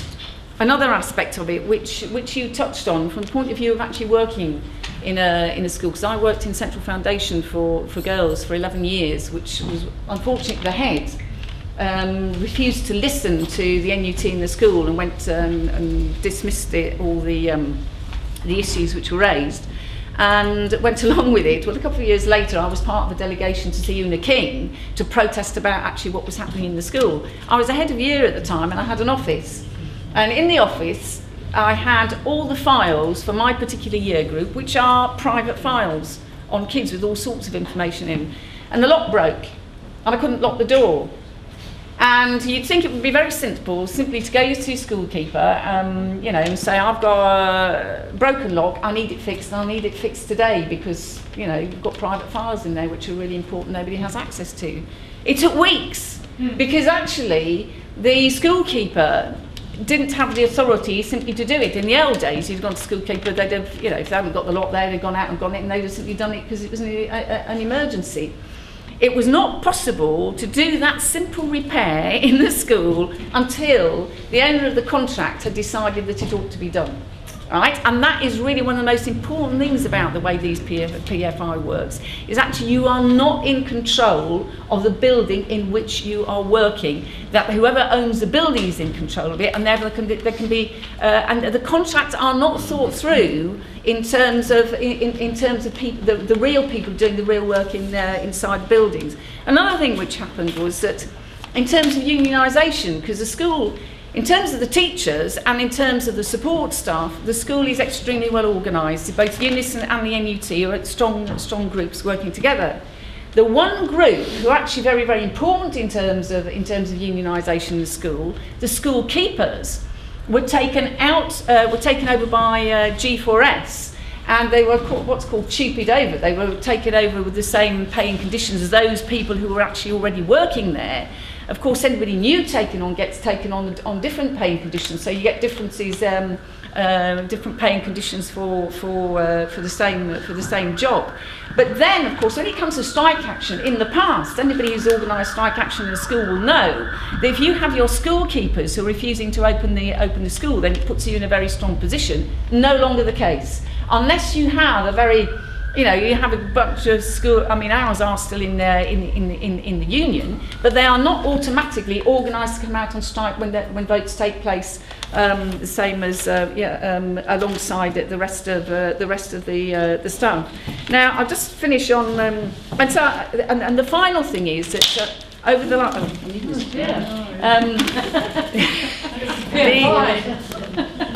Speaker 4: another aspect of it, which you touched on from the point of view of actually working in a school, because I worked in Central Foundation for girls for 11 years, which was unfortunately the head refused to listen to the NUT in the school and went and dismissed all the issues which were raised and went along with it. Well, a couple of years later, I was part of a delegation to see Una King to protest about actually what was happening in the school. I was a head of year at the time, and I had an office, and in the office I had all the files for my particular year group, which are private files on kids with all sorts of information in, and the lock broke and I couldn't lock the door. And you'd think it would be very simple simply to go to your schoolkeeper, you know, and say, I've got a broken lock, I need it fixed, and I need it fixed today because, you know, you've got private files in there which are really important, nobody has access to. It took weeks because actually the schoolkeeper didn't have the authority simply to do it. In the old days, you'd gone to schoolkeeper, they'd have, you know, if they hadn't got the lock there, they'd gone out and got it, and they'd have simply done it because it was an emergency. It was not possible to do that simple repair in the school until the owner of the contract had decided that it ought to be done. Right? And that is really one of the most important things about the way these PFI works, is actually you are not in control of the building in which you are working, that whoever owns the building is in control of it, and therefore there can be and the contracts are not thought through in terms of people, the real people doing the real work inside buildings. Another thing which happened was that in terms of unionisation, because the school, in terms of the teachers and in terms of the support staff, the school is extremely well organised. Both Unison and the NUT are strong groups working together. The one group who are actually very, very important in terms of unionisation in the school keepers, were taken over by G4S, and they were what's called tupied over. They were taken over with the same paying conditions as those people who were actually already working there. Of course, anybody new gets taken on different paying conditions, so you get differences, different paying conditions for the same job. But then, of course, when it comes to strike action, in the past, anybody who's organised strike action in a school will know that if you have your school keepers who are refusing to open the school, then it puts you in a very strong position. No longer the case, unless you have a very, you have a bunch of school. I mean, ours are still in the union, but they are not automatically organised to come out on strike when votes take place. The same as alongside the rest of the staff. Now, I'll just finish on, and the final thing is that over the last.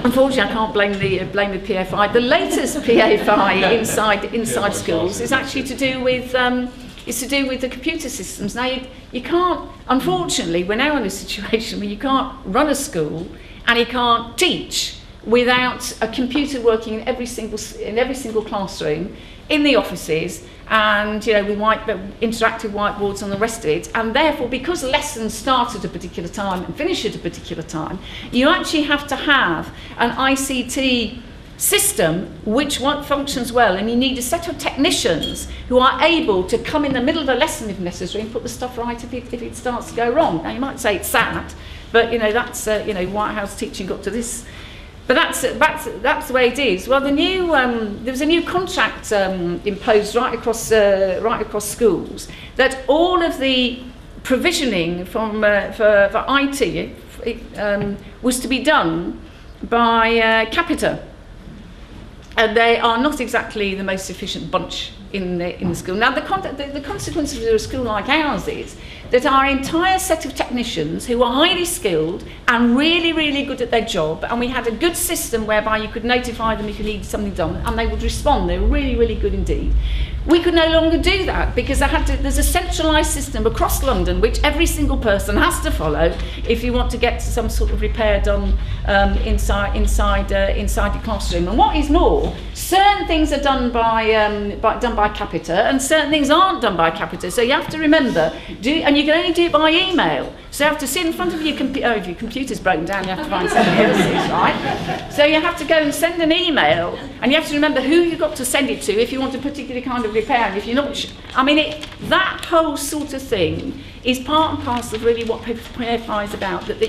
Speaker 4: Unfortunately, I can't blame the PFI. The latest PFI inside schools is actually to do with the computer systems. Now, you can't. Unfortunately, we're now in a situation where you can't run a school and you can't teach without a computer working in every single classroom, in the offices, and with interactive whiteboards and the rest of it. And therefore, because lessons start at a particular time and finish at a particular time, you actually have to have an ICT system which functions well, and you need a set of technicians who are able to come in the middle of a lesson if necessary and put the stuff right if it starts to go wrong. Now, you might say it's sad, but that's White House teaching got to this. But that's the way it is. Well, there was a new contract imposed right across schools, that all of the provisioning for IT was to be done by Capita, and they are not exactly the most efficient bunch in the school. Now, the consequence of a school like ours is that our entire set of technicians who are highly skilled and really, really good at their job, and we had a good system whereby you could notify them if you needed something done, and they would respond. They were really, really good indeed. We could no longer do that because there's a centralised system across London which every single person has to follow if you want to get some sort of repair done inside the classroom. And what is more, certain things are done by Capita, and certain things aren't done by Capita. So you have to remember, and you can only do it by email. So you have to sit in front of your computer. If your computer's broken down, you have to find somebody else's, right? So you have to go and send an email, and you have to remember who you've got to send it to if you want a particular kind of repair. And if you're not, that whole sort of thing is part and parcel of really what PFI is about. That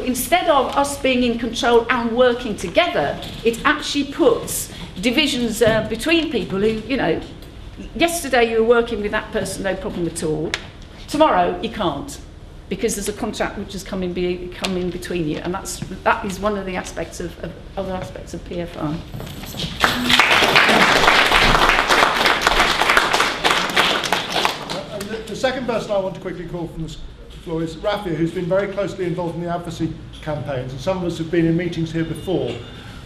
Speaker 4: instead of us being in control and working together, it actually puts divisions between people who, yesterday you were working with that person, no problem at all. Tomorrow you can't, because there's a contract which has come in between you, and that is one of the other aspects of PFI.
Speaker 1: The second person I want to quickly call from the floor is Rafia, who's been very closely involved in the advocacy campaigns, and some of us have been in meetings here before.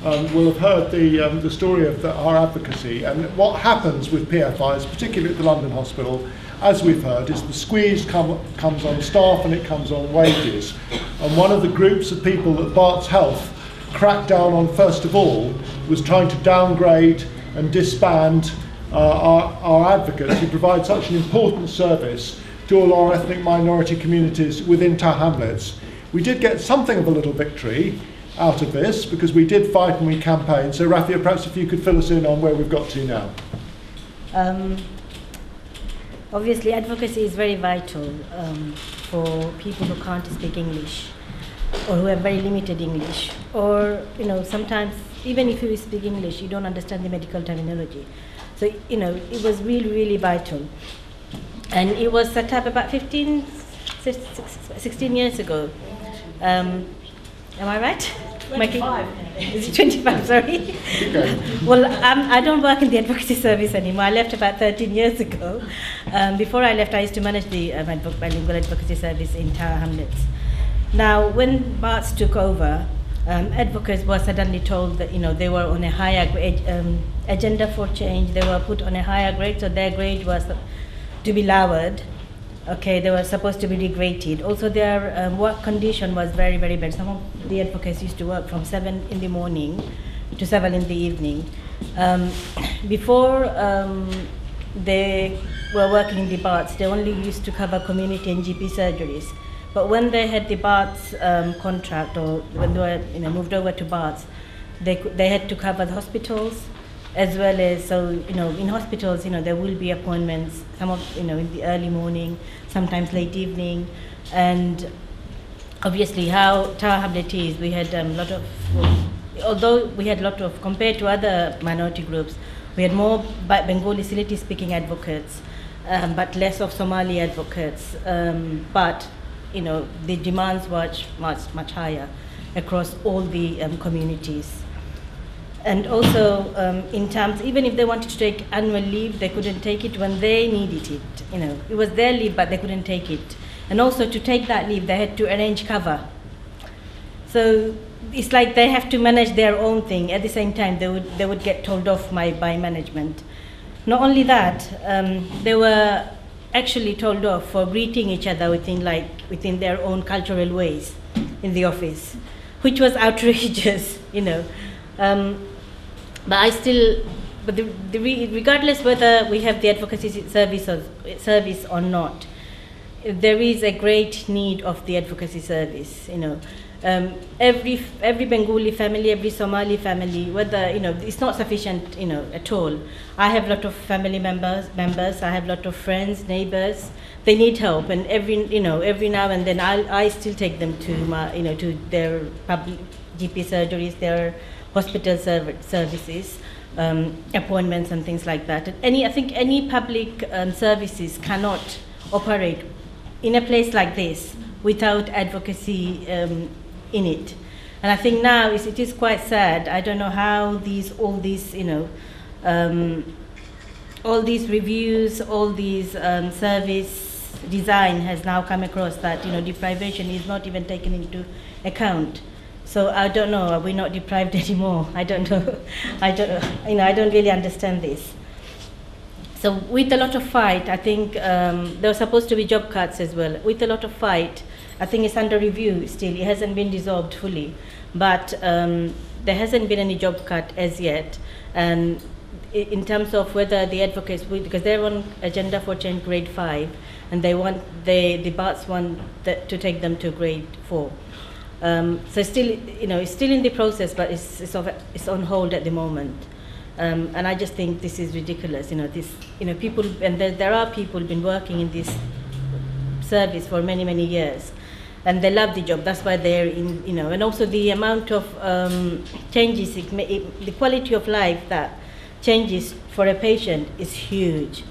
Speaker 1: Will have heard the story of our advocacy, and what happens with PFIs, particularly at the London Hospital, as we've heard, is the squeeze comes on staff and it comes on wages. And one of the groups of people that Barts Health cracked down on first of all was trying to downgrade and disband our advocates who provide such an important service to all our ethnic minority communities within Tower Hamlets. We did get something of a little victory out of this because we did fight and we campaigned. So Rafia, perhaps if you could fill us in on where we've got to now.
Speaker 5: Obviously, advocacy is very vital for people who can't speak English. or who have very limited English, or sometimes even if you speak English, you don't understand the medical terminology. So it was really, really vital, and it was set up about 16 years ago. Am I right?
Speaker 1: 25.
Speaker 5: Is it 25? Sorry.
Speaker 1: Okay.
Speaker 5: Well, I don't work in the advocacy service anymore. I left about 13 years ago. Before I left, I used to manage the bilingual advocacy service in Tower Hamlets. Now, when BARTS took over, advocates were suddenly told that they were on a higher grade, agenda for change. They were put on a higher grade, so their grade was to be lowered. Okay, they were supposed to be degraded. Also, their work condition was very, very bad. Some of the advocates used to work from 7 in the morning to 7 in the evening. Before they were working in the BARTS, they only used to cover community and GP surgeries. But when they had the BARTS contract, or when they were moved over to BARTS, they had to cover the hospitals, as well as, so in hospitals there will be appointments, some of in the early morning, sometimes late evening, and obviously how Tower Hamlet is, we had although we had a lot of, compared to other minority groups, we had more Bengali Siliti speaking advocates, but less of Somali advocates, but the demands were much higher across all the communities. And also, in terms, even if they wanted to take annual leave, they couldn't take it when they needed it. It was their leave, but they couldn't take it. And also, to take that leave, they had to arrange cover. So it's like they have to manage their own thing. At the same time, they would get told off by management. Not only that, they were actually told off for greeting each other within their own cultural ways in the office, which was outrageous. But regardless whether we have the advocacy service or not, there is a great need of the advocacy service. Every Bengali family, every Somali family, whether it's not sufficient at all. I have a lot of family members. I have a lot of friends, neighbors. They need help, and every now and then I still take them to to their public GP surgeries, their hospital services, appointments and things like that. I think any public services cannot operate in a place like this without advocacy in it. And I think now it is quite sad. I don't know how all these reviews, all these service design has now come across that deprivation is not even taken into account. So I don't know, are we not deprived anymore? I don't know. I don't really understand this. So with a lot of fight, I think there were supposed to be job cuts as well. With a lot of fight, I think it's under review still. It hasn't been dissolved fully, but there hasn't been any job cut as yet. And in terms of whether the advocates, because they're on agenda for change grade 5, and the BARTS want to take them to grade 4. So still, it's still in the process, but it's on hold at the moment. And I just think this is ridiculous. People, and there are people who've been working in this service for many, many years, and they love the job. That's why they're in. And also the amount of changes, the quality of life that changes for a patient is huge.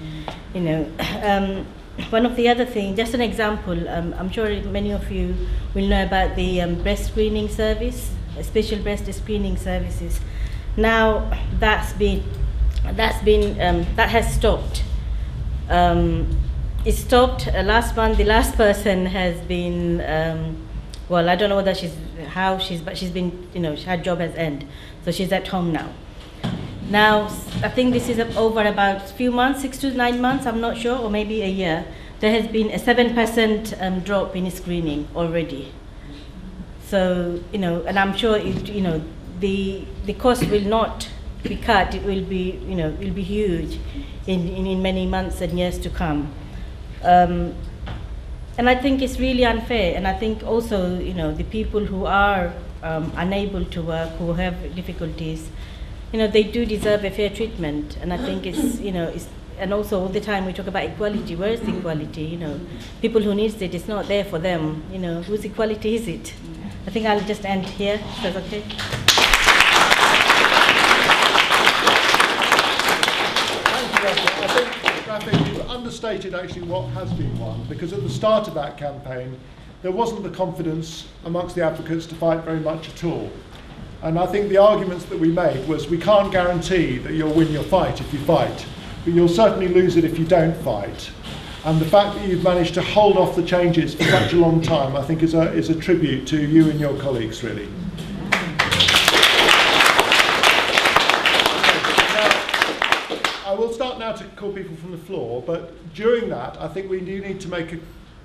Speaker 5: One of the other things, just an example, I'm sure many of you will know about the breast screening service, special breast screening services. Now that has stopped. It stopped last month. The last person has been, well, I don't know whether but she's been, her job has ended, so she's at home now. Now, I think this is over about a few months, 6 to 9 months, I'm not sure, or maybe a year. There has been a 7% drop in screening already. So, and I'm sure the cost will not be cut. It will be, will be huge in many months and years to come. And I think it's really unfair. And I think also, the people who are unable to work, who have difficulties, they do deserve a fair treatment. And I think it's, and also all the time we talk about equality. Where is the equality? People who need it, it's not there for them. Whose equality is it? I think I'll just end here. Is that okay?
Speaker 1: I think, Rafi, you've understated actually what has been won, because at the start of that campaign, there wasn't the confidence amongst the advocates to fight very much at all. And I think the arguments that we made was we can't guarantee that you'll win your fight if you fight, but you'll certainly lose it if you don't fight. And the fact that you've managed to hold off the changes for such a long time, I think is a tribute to you and your colleagues, really. I will start now to call people from the floor, but during that, I think we do need to make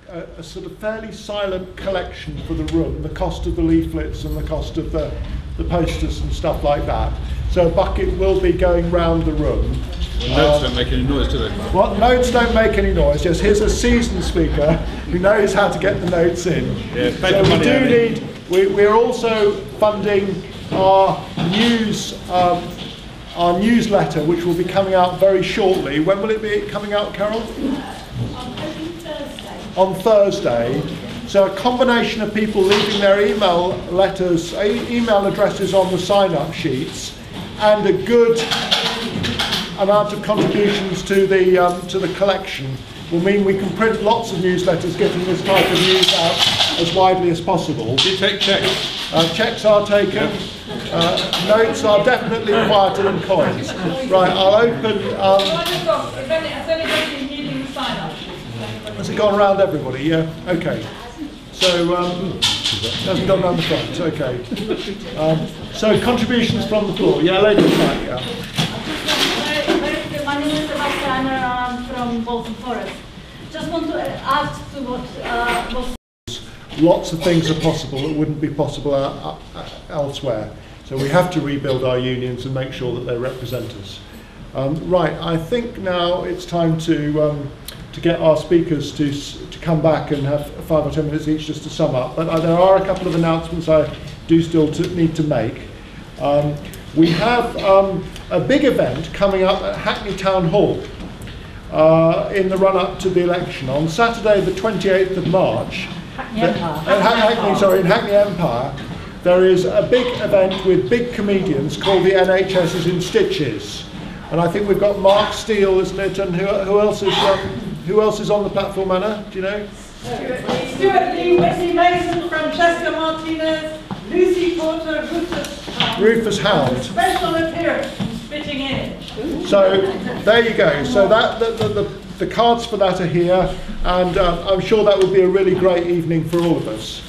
Speaker 1: a sort of fairly silent collection for the room, the cost of the leaflets and the cost of the posters and stuff like that. So a bucket will be going round the room.
Speaker 3: Notes don't make any noise, do they?
Speaker 1: Well, notes don't make any noise. Just here's a seasoned speaker who knows how to get the notes in.
Speaker 3: Yeah,
Speaker 1: so we do need. We're also funding our newsletter, which will be coming out very shortly. When will it be coming out, Carol? On Thursday. So a combination of people leaving their email addresses on the sign-up sheets, and a good amount of contributions to the collection will mean we can print lots of newsletters getting this type of news out as widely as possible.
Speaker 3: Do you take checks?
Speaker 1: Checks are taken. Notes are definitely quieter than coins. Right, I'll open. Has it gone around everybody? Yeah. Okay. So hasn't gone around the front. Okay. So contributions from the floor. Yeah, lady in the back. Yeah.
Speaker 6: My name is Sebastian. I'm from Bolton Forest. Just want to ask to what.
Speaker 1: Lots of things are possible that wouldn't be possible elsewhere. So we have to rebuild our unions and make sure that they represent us. Right, I think now it's time to get our speakers to come back and have 5 or 10 minutes each just to sum up. But there are a couple of announcements I do still need to make. We have a big event coming up at Hackney Town Hall in the run-up to the election. On Saturday the 28th of March, in Hackney Empire, there is a big event with big comedians called the NHS is in Stitches. And I think we've got Mark Steele, isn't it? And who else is on the platform, Anna? Do you know?
Speaker 7: Stuart Lee, Wesley Mason, Francesca Martinez, Lucy Porter,
Speaker 1: Rufus Hound.
Speaker 7: Special appearance, spitting in.
Speaker 1: So there you go. So that the cards for that are here, and I'm sure that will be a really great evening for all of us.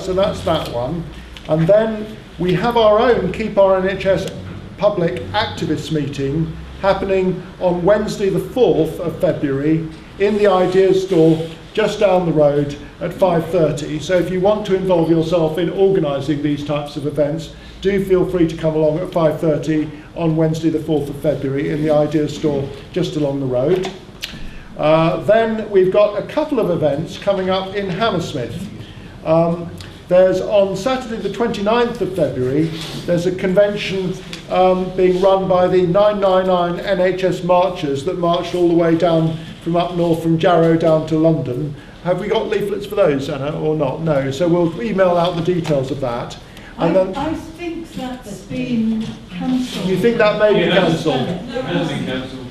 Speaker 1: So that's that one. And then we have our own Keep Our NHS Public Activists meeting happening on Wednesday the 4th of February in the Ideas Store just down the road at 5:30. So if you want to involve yourself in organising these types of events, do feel free to come along at 5:30 on Wednesday the 4th of February in the Ideas Store just along the road. Then we've got a couple of events coming up in Hammersmith. There's on Saturday the 29th of February, there's a convention being run by the 999 NHS marchers that marched all the way down from up north from Jarrow down to London. Have we got leaflets for those, Anna, or not? No, so we'll email out the details of that. And then,
Speaker 7: I think that's been cancelled.
Speaker 1: you think that may be cancelled?
Speaker 3: It has been cancelled.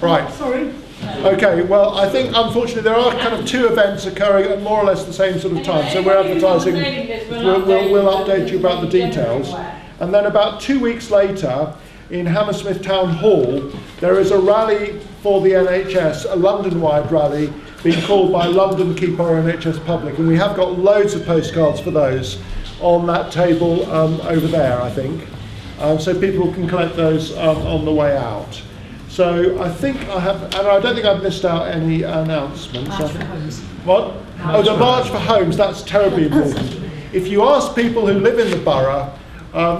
Speaker 1: Right.
Speaker 7: Sorry.
Speaker 1: Okay, well, I think unfortunately there are kind of 2 events occurring at more or less the same sort of time, so we're advertising, we'll update you about the details. And then about 2 weeks later, in Hammersmith Town Hall, there is a rally for the NHS, a London-wide rally, being called by London Keep Our NHS Public, and we have got loads of postcards for those on that table over there, I think. So people can collect those on the way out. So I think I have, and I don't think I've missed out any announcements.
Speaker 7: March for Homes.
Speaker 1: What? Oh, the March for Homes, that's terribly important. If you ask people who live in the borough,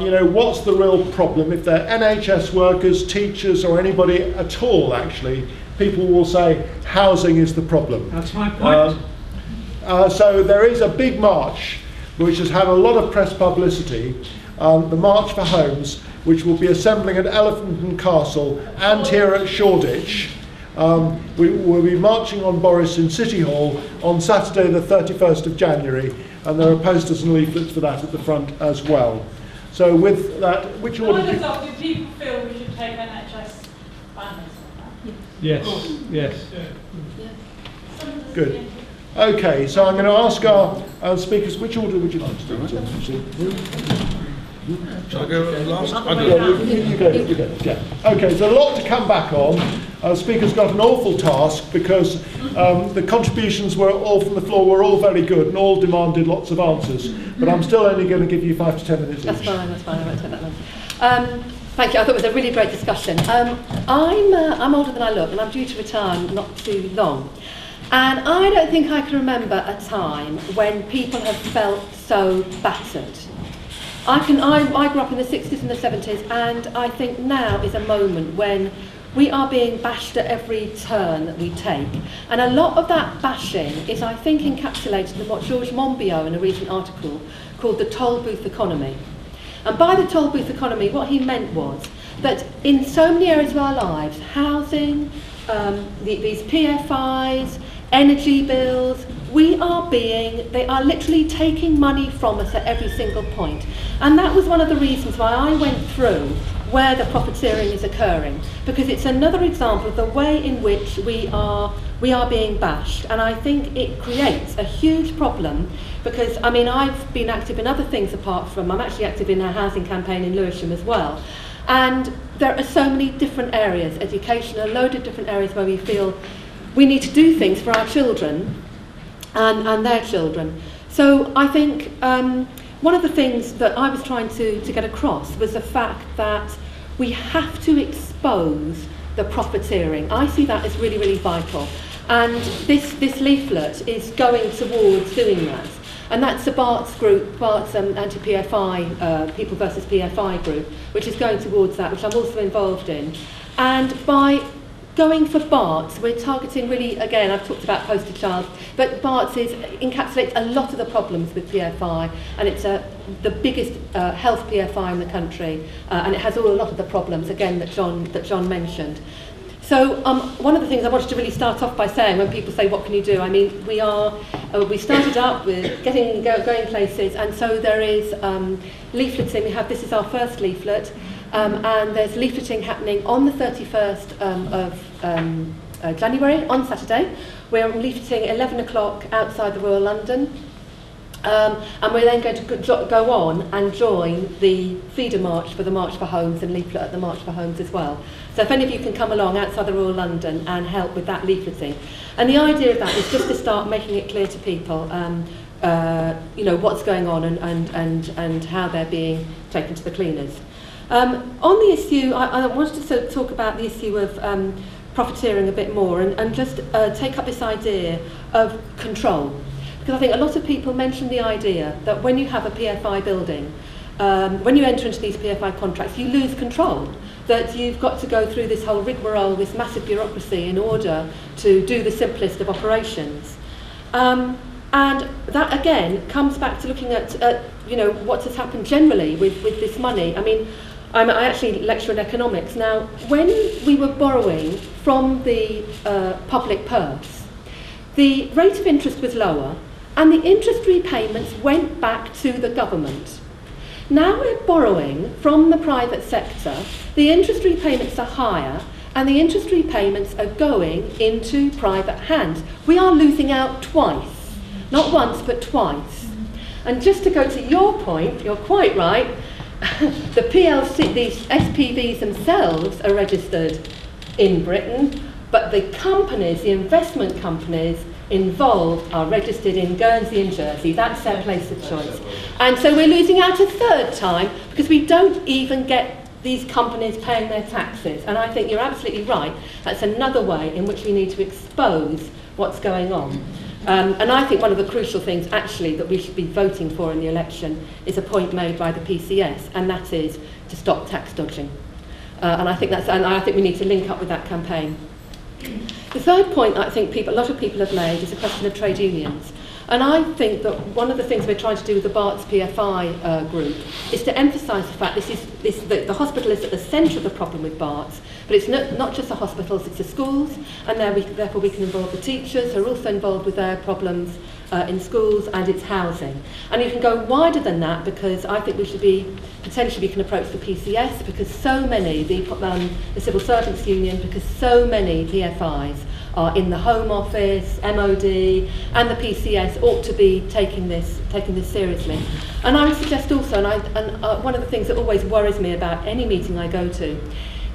Speaker 1: you know, what's the real problem? If they're NHS workers, teachers, or anybody at all, actually, people will say housing is the problem.
Speaker 7: That's my point.
Speaker 1: So there is a big march, which has had a lot of press publicity, the March for Homes, which will be assembling at Elephant and Castle and here at Shoreditch. We will be marching on Boris in City Hall on Saturday the 31st of January, and there are posters and leaflets for that at the front as well. So with that, which order?
Speaker 7: Do people feel we should take NHS banners on that?
Speaker 8: Yes, yes.
Speaker 1: Good. Okay, so I'm going to ask our speakers, which order would you like to do it in?
Speaker 3: Shall I go last?
Speaker 1: You go. Yeah. Okay, there's a lot to come back on. Our speakers got an awful task because the contributions were all from the floor were all very good and all demanded lots of answers. But I'm still only going to give you 5 to 10 minutes each.
Speaker 2: That's fine, I won't take that long. Thank you, I thought it was a really great discussion. I'm older than I look and I'm due to retire not too long. And I don't think I can remember a time when people have felt so battered. I grew up in the 60s and the 70s, and I think now is a moment when we are being bashed at every turn that we take. And a lot of that bashing is, I think, encapsulated in what George Monbiot in a recent article called the toll booth economy. And by the toll booth economy, what he meant was that in so many areas of our lives, housing, these PFIs, energy bills, they are literally taking money from us at every single point. And that was one of the reasons why I went through where the profiteering is occurring, because it's another example of the way in which we are being bashed. And I think it creates a huge problem because, I mean, I've been active in other things apart from, I'm actually active in a housing campaign in Lewisham as well. And there are so many different areas, education, a load of different areas where we feel we need to do things for our children and their children. So I think one of the things that I was trying to get across was the fact that we have to expose the profiteering. I see that as really, really vital. And this leaflet is going towards doing that. And that's the BART's group, BART's anti-PFI, People versus PFI group, which is going towards that, which I'm also involved in. And by going for BART's, we're targeting really, again, I've talked about poster child, but BART's encapsulates a lot of the problems with PFI, and it's the biggest health PFI in the country, and it has a lot of the problems, again, that John mentioned. So one of the things I wanted to really start off by saying, when people say, what can you do? I mean, we started up with going places, and so there is leafleting. This is our first leaflet, and there's leafleting happening on the 31st of January, on Saturday. We're leafleting at 11 o'clock outside the Royal London. And we're then going to go on and join the feeder march for the March for Homes and leaflet at the March for Homes as well. So if any of you can come along outside the Royal London and help with that leafleting. And the idea of that is just to start making it clear to people, you know, what's going on and how they're being taken to the cleaners. On the issue, I wanted to talk about the issue of profiteering a bit more and just take up this idea of control. Because I think a lot of people mention the idea that when you have a PFI building, when you enter into these PFI contracts, you lose control. That you've got to go through this whole rigmarole, this massive bureaucracy in order to do the simplest of operations. And that again comes back to looking at you know, what has happened generally with this money. I mean, I actually lecture in economics. Now, when we were borrowing from the public purse, the rate of interest was lower, and the interest repayments went back to the government. Now we're borrowing from the private sector, the interest repayments are higher, and the interest repayments are going into private hands. We are losing out twice, not once, but twice. And just to go to your point, you're quite right, the PLC, these SPVs themselves are registered in Britain, but the companies, the investment companies, involved are registered in Guernsey and Jersey. That's their place of choice. And so we're losing out a third time because we don't even get these companies paying their taxes. And I think you're absolutely right. That's another way in which we need to expose what's going on. And I think one of the crucial things actually that we should be voting for in the election is a point made by the PCS, and that is to stop tax dodging. And I think we need to link up with that campaign. The third point I think a lot of people have made is a question of trade unions. And I think that one of the things we're trying to do with the BART's PFI group is to emphasise the fact the hospital is at the centre of the problem with BART's, but it's not just the hospitals, it's the schools, and therefore we can involve the teachers who are also involved with their problems in schools, and it's housing. And you can go wider than that, because I think we should potentially we can approach the PCS, because so many, the Civil Servants Union, because so many PFIs are in the Home Office, MOD, and the PCS ought to be taking this seriously. And I would suggest also, one of the things that always worries me about any meeting I go to,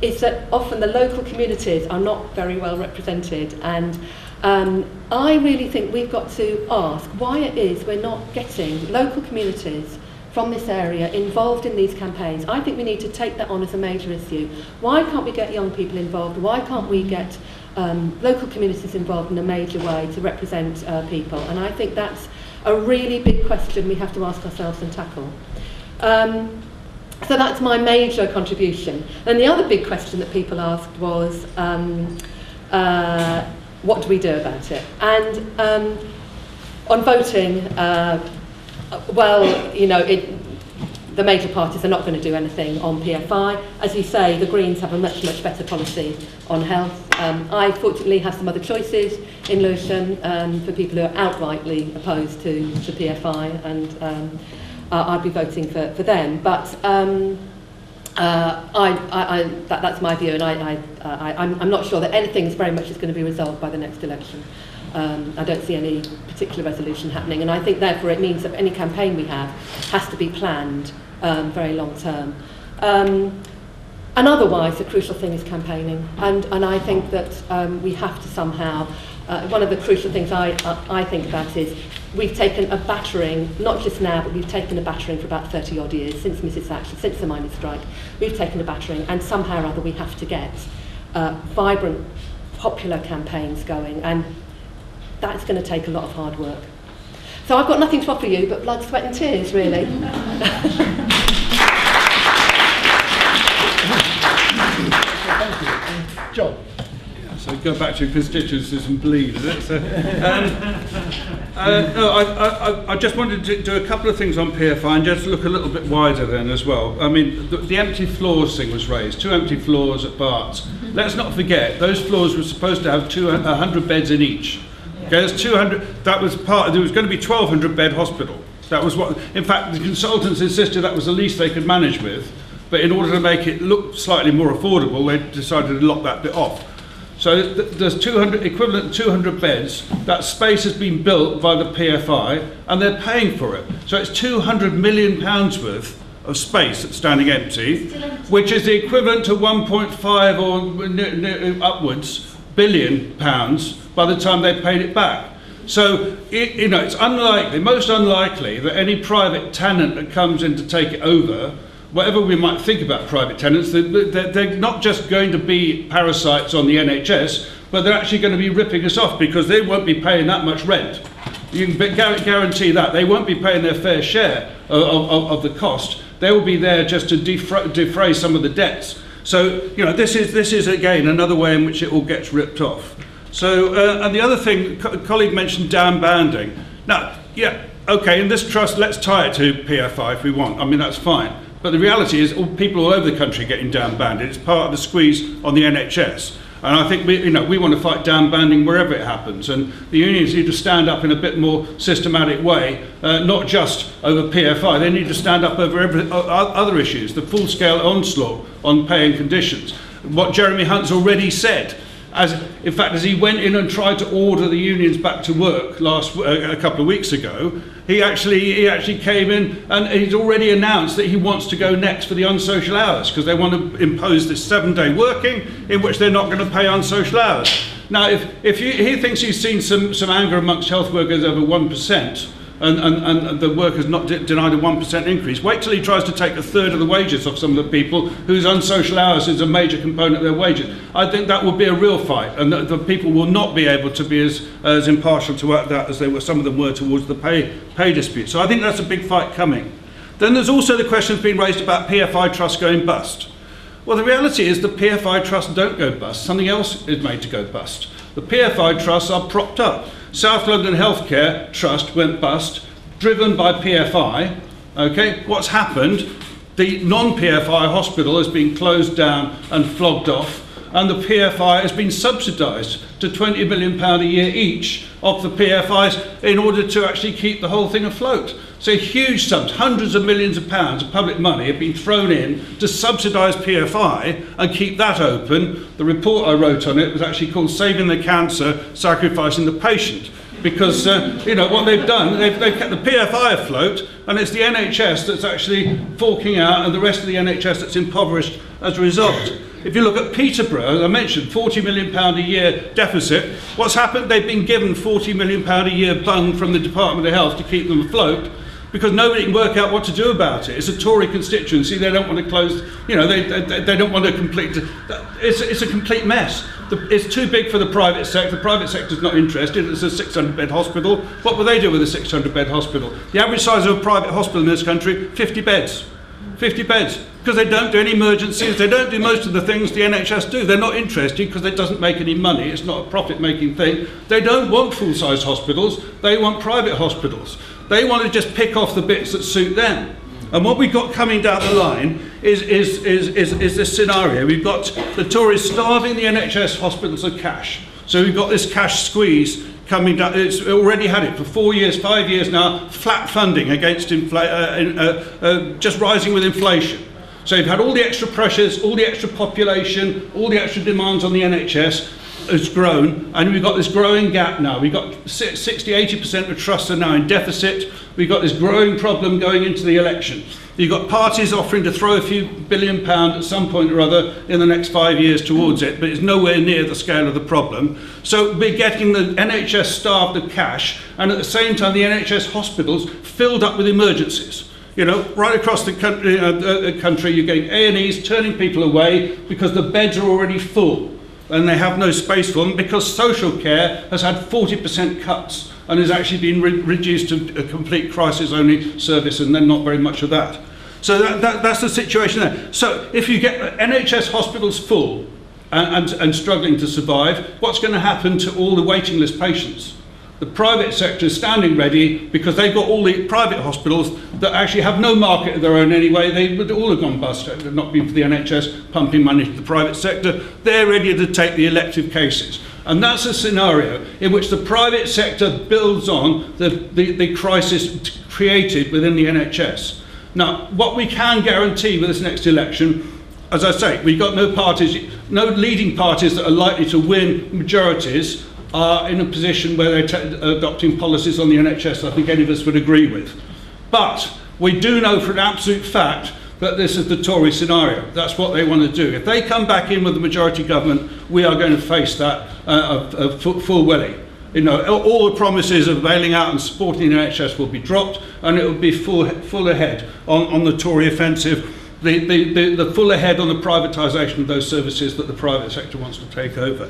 Speaker 2: is that often the local communities are not very well represented, and I really think we've got to ask why it is we're not getting local communities from this area involved in these campaigns. I think we need to take that on as a major issue. Why can't we get young people involved? Why can't we get local communities involved in a major way to represent people? And I think that's a really big question we have to ask ourselves and tackle. So that's my major contribution. And the other big question that people asked was, what do we do about it? And on voting, well, you know, the major parties are not going to do anything on PFI. As you say, the Greens have a much, much better policy on health. I fortunately have some other choices in Lewisham for people who are outrightly opposed to PFI, and I'd be voting for them. But that's my view, and I'm not sure that anything is very much is going to be resolved by the next election. I don't see any particular resolution happening, and I think therefore it means that any campaign we have has to be planned very long term. And otherwise, the crucial thing is campaigning, and I think that we have to somehow, one of the crucial things I think about is we've taken a battering, not just now, but we've taken a battering for about 30 odd years, since Mrs. Thatcher, since the miners' strike. We've taken a battering, and somehow or other we have to get vibrant, popular campaigns going, and that's going to take a lot of hard work. So I've got nothing to offer you but blood, sweat and tears, really.
Speaker 1: Thank you. John.
Speaker 3: So go back to constituencies and bleed, is it? So, no, I just wanted to do a couple of things on PFI and just look a little bit wider then as well. I mean, the empty floors thing was raised, 2 empty floors at Barts. Let's not forget, those floors were supposed to have 100 beds in each. Okay, there's 200, that was part, there was going to be 1,200 bed hospital. That was what, in fact, the consultants insisted that was the least they could manage with, but in order to make it look slightly more affordable, they decided to lock that bit off. So there's equivalent to 200 beds. That space has been built by the PFI, and they're paying for it. So it's £200 million worth of space that's standing empty, which is the equivalent to 1.5 or upwards billion pounds by the time they paid it back. So it's unlikely, most unlikely, that any private tenant that comes in to take it over, whatever we might think about private tenants, they're not just going to be parasites on the NHS, but they're actually going to be ripping us off because they won't be paying that much rent. You can guarantee that. They won't be paying their fair share of the cost. They will be there just to defray some of the debts. So, this is again another way in which it all gets ripped off. So, and the other thing, a colleague mentioned down banding. Now, yeah, okay, in this trust, let's tie it to PFI if we want. I mean, that's fine. But the reality is, people all over the country are getting down banded. It's part of the squeeze on the NHS. And I think we want to fight down banding wherever it happens. And the unions need to stand up in a bit more systematic way, not just over PFI. They need to stand up over other issues, the full-scale onslaught on pay and conditions. What Jeremy Hunt's already said, in fact, as he went in and tried to order the unions back to work a couple of weeks ago, he actually came in and he's already announced that he wants to go next for the unsocial hours because they want to impose this 7-day working in which they're not going to pay unsocial hours. Now, if he thinks he's seen some anger amongst health workers over 1%, and the workers not denied a 1% increase. Wait till he tries to take a third of the wages off some of the people whose unsocial hours is a major component of their wages. I think that will be a real fight, and the people will not be able to be as impartial to that as some of them were towards the pay dispute. So I think that's a big fight coming. Then there's also the question that's been raised about PFI trusts going bust. Well, the reality is the PFI trusts don't go bust. Something else is made to go bust. The PFI trusts are propped up. South London Healthcare Trust went bust, driven by PFI. Okay, what's happened? The non-PFI hospital has been closed down and flogged off, and the PFI has been subsidised to £20 million a year each of the PFIs in order to actually keep the whole thing afloat. So huge sums, hundreds of millions of pounds of public money have been thrown in to subsidise PFI and keep that open. The report I wrote on it was actually called Saving the Cancer, Sacrificing the Patient. Because, you know, what they've done, they've kept the PFI afloat, and it's the NHS that's actually forking out, and the rest of the NHS that's impoverished as a result. If you look at Peterborough, as I mentioned, £40 million a year deficit. What's happened? They've been given £40 million a year bung from the Department of Health to keep them afloat, because nobody can work out what to do about it. It's a Tory constituency. They don't want to close, you know, they don't want to complete, it's a complete mess. It's too big for the private sector. The private sector's not interested. It's a 600-bed hospital. What will they do with a 600-bed hospital? The average size of a private hospital in this country, 50 beds. 50 beds. Because they don't do any emergencies. They don't do most of the things the NHS do. They're not interested because it doesn't make any money. It's not a profit-making thing. They don't want full-size hospitals. They want private hospitals. They want to just pick off the bits that suit them. And what we've got coming down the line is this scenario. We've got the Tories starving the NHS hospitals of cash. So we've got this cash squeeze coming down. It's already had it for 4 years, 5 years now, flat funding against just rising with inflation. So you've had all the extra pressures, all the extra population, all the extra demands on the NHS has grown, and we've got this growing gap now. We've got 60–80% of trusts are now in deficit. We've got this growing problem going into the election. You've got parties offering to throw a few £billion at some point or other in the next 5 years towards it, but it's nowhere near the scale of the problem. So we're getting the NHS starved of cash, and at the same time the NHS hospitals filled up with emergencies. You know, right across the country you're getting A&Es turning people away because the beds are already full and they have no space for them, because social care has had 40% cuts and has actually been reduced to a complete crisis-only service, and then not very much of that. So that's the situation there. So if you get NHS hospitals full and struggling to survive, what's going to happen to all the waiting list patients? The private sector is standing ready because they've got all the private hospitals that actually have no market of their own anyway. They would all have gone bust if it had not been for the NHS pumping money to the private sector. They're ready to take the elective cases. And that's a scenario in which the private sector builds on the crisis created within the NHS. Now, what we can guarantee with this next election, as I say, we've got no parties, no leading parties that are likely to win majorities are in a position where they're adopting policies on the NHS that I think any of us would agree with. But we do know for an absolute fact that this is the Tory scenario. That's what they want to do. If they come back in with the majority government, we are going to face that full welly. You know, all the promises of bailing out and supporting the NHS will be dropped, and it will be full ahead on the Tory offensive, the full ahead on the privatisation of those services that the private sector wants to take over.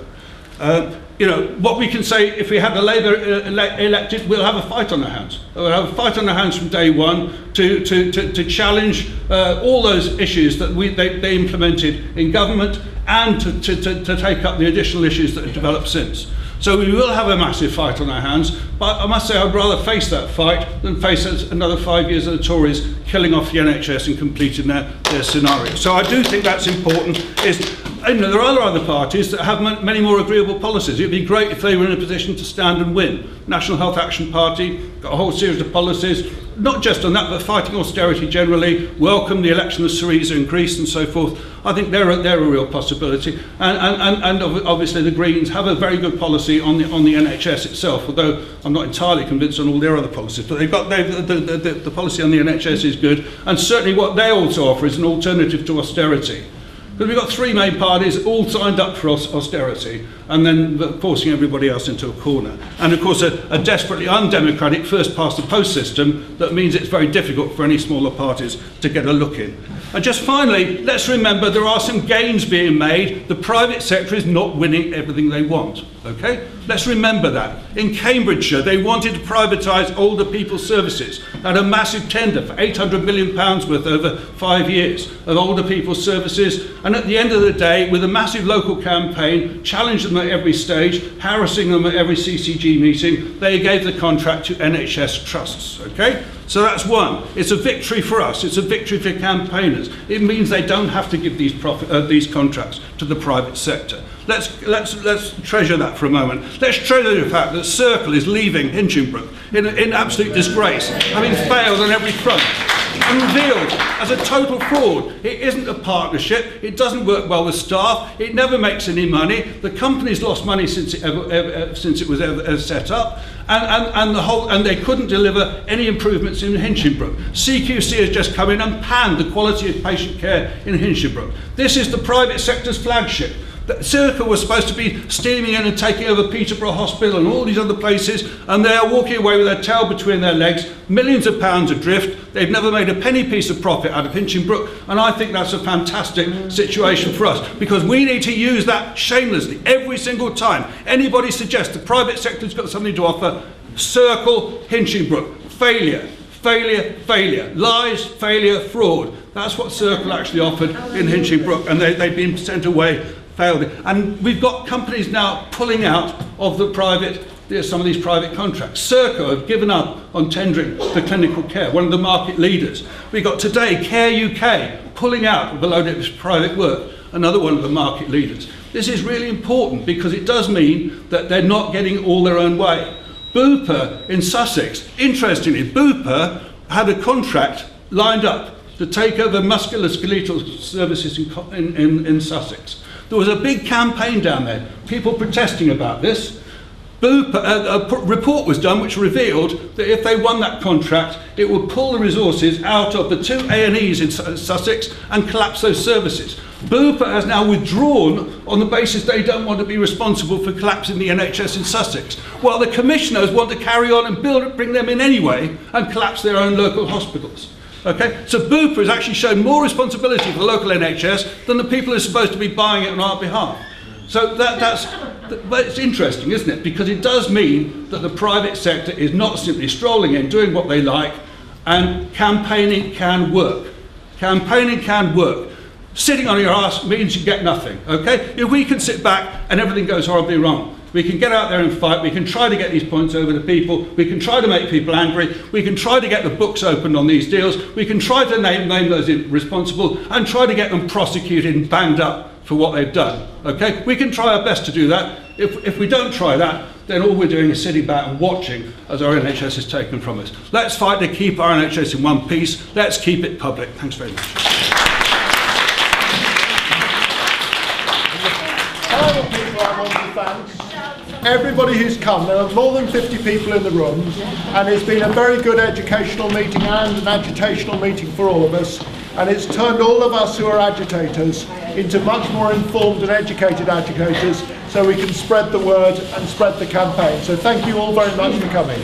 Speaker 3: You know, what we can say, if we have the Labour elected, we'll have a fight on our hands. We'll have a fight on our hands from day one to challenge all those issues that they implemented in government, and to take up the additional issues that have developed since. So we will have a massive fight on our hands, but I must say I'd rather face that fight than face another 5 years of the Tories killing off the NHS and completing their scenario. So I do think that's important. You know, there are other parties that have many more agreeable policies. It would be great if they were in a position to stand and win. National Health Action Party, got a whole series of policies, not just on that, but fighting austerity generally, welcome the election of Syriza in Greece and so forth. I think they're a real possibility. And obviously the Greens have a very good policy on the NHS itself, although I'm not entirely convinced on all their other policies. But the policy on the NHS is good, and certainly what they also offer is an alternative to austerity. Because we've got three main parties all signed up for austerity, and then forcing everybody else into a corner. And of course a desperately undemocratic first past the post system that means it's very difficult for any smaller parties to get a look in. And just finally, let's remember there are some gains being made. The private sector is not winning everything they want. Okay? Let's remember that. In Cambridgeshire, they wanted to privatise older people's services. They had a massive tender for £800 million worth over 5 years of older people's services. And at the end of the day, with a massive local campaign, challenged them at every stage, harassing them at every CCG meeting, they gave the contract to NHS trusts. Okay? So that's one. It's a victory for us. It's a victory for campaigners. It means they don't have to give these contracts to the private sector. Let's treasure that for a moment. Let's treasure the fact that Circle is leaving Hinchinbrook in absolute disgrace, having failed on every front and revealed as a total fraud. It isn't a partnership. It doesn't work well with staff. It never makes any money. The company's lost money since it was ever set up, and they couldn't deliver any improvements in Hinchinbrook. CQC has just come in and panned the quality of patient care in Hinchinbrook. This is the private sector's flagship. Circle was supposed to be steaming in and taking over Peterborough Hospital and all these other places, and they are walking away with their tail between their legs, millions of pounds adrift. They've never made a penny piece of profit out of Hinchinbrook, and I think that's a fantastic situation for us, because we need to use that shamelessly every single time anybody suggests the private sector's got something to offer. Circle, Hinchinbrook, failure, failure, failure, lies, failure, fraud. That's what Circle actually offered in Hinchinbrook, and they've been sent away. Failed. And we've got companies now pulling out of some of these private contracts. Circle have given up on tendering for clinical care, one of the market leaders. We've got today Care UK pulling out of a load of its private work, another one of the market leaders. This is really important because it does mean that they're not getting all their own way. Bupa in Sussex, interestingly, Bupa had a contract lined up to take over musculoskeletal services in Sussex. There was a big campaign down there, people protesting about this. A report was done which revealed that if they won that contract, it would pull the resources out of the 2 A&Es in Sussex and collapse those services. Bupa has now withdrawn on the basis they don't want to be responsible for collapsing the NHS in Sussex, while the commissioners want to carry on and bring them in anyway and collapse their own local hospitals. Okay, so Bupa has actually shown more responsibility for the local NHS than the people who are supposed to be buying it on our behalf. So but it's interesting, isn't it? Because it does mean that the private sector is not simply strolling in, doing what they like, and campaigning can work. Campaigning can work. Sitting on your arse means you get nothing, okay? If we can sit back and everything goes horribly wrong, we can get out there and fight, we can try to get these points over to people, we can try to make people angry, we can try to get the books opened on these deals, we can try to name those responsible and try to get them prosecuted and banged up for what they've done, okay? We can try our best to do that. If we don't try that, then all we're doing is sitting back and watching as our NHS is taken from us. Let's fight to keep our NHS in one piece. Let's keep it public. Thanks very much.
Speaker 1: People I want to thank everybody who's come. There are more than 50 people in the room, and it's been a very good educational meeting and an agitational meeting for all of us, and it's turned all of us who are agitators into much more informed and educated agitators, so we can spread the word and spread the campaign. So thank you all very much for coming.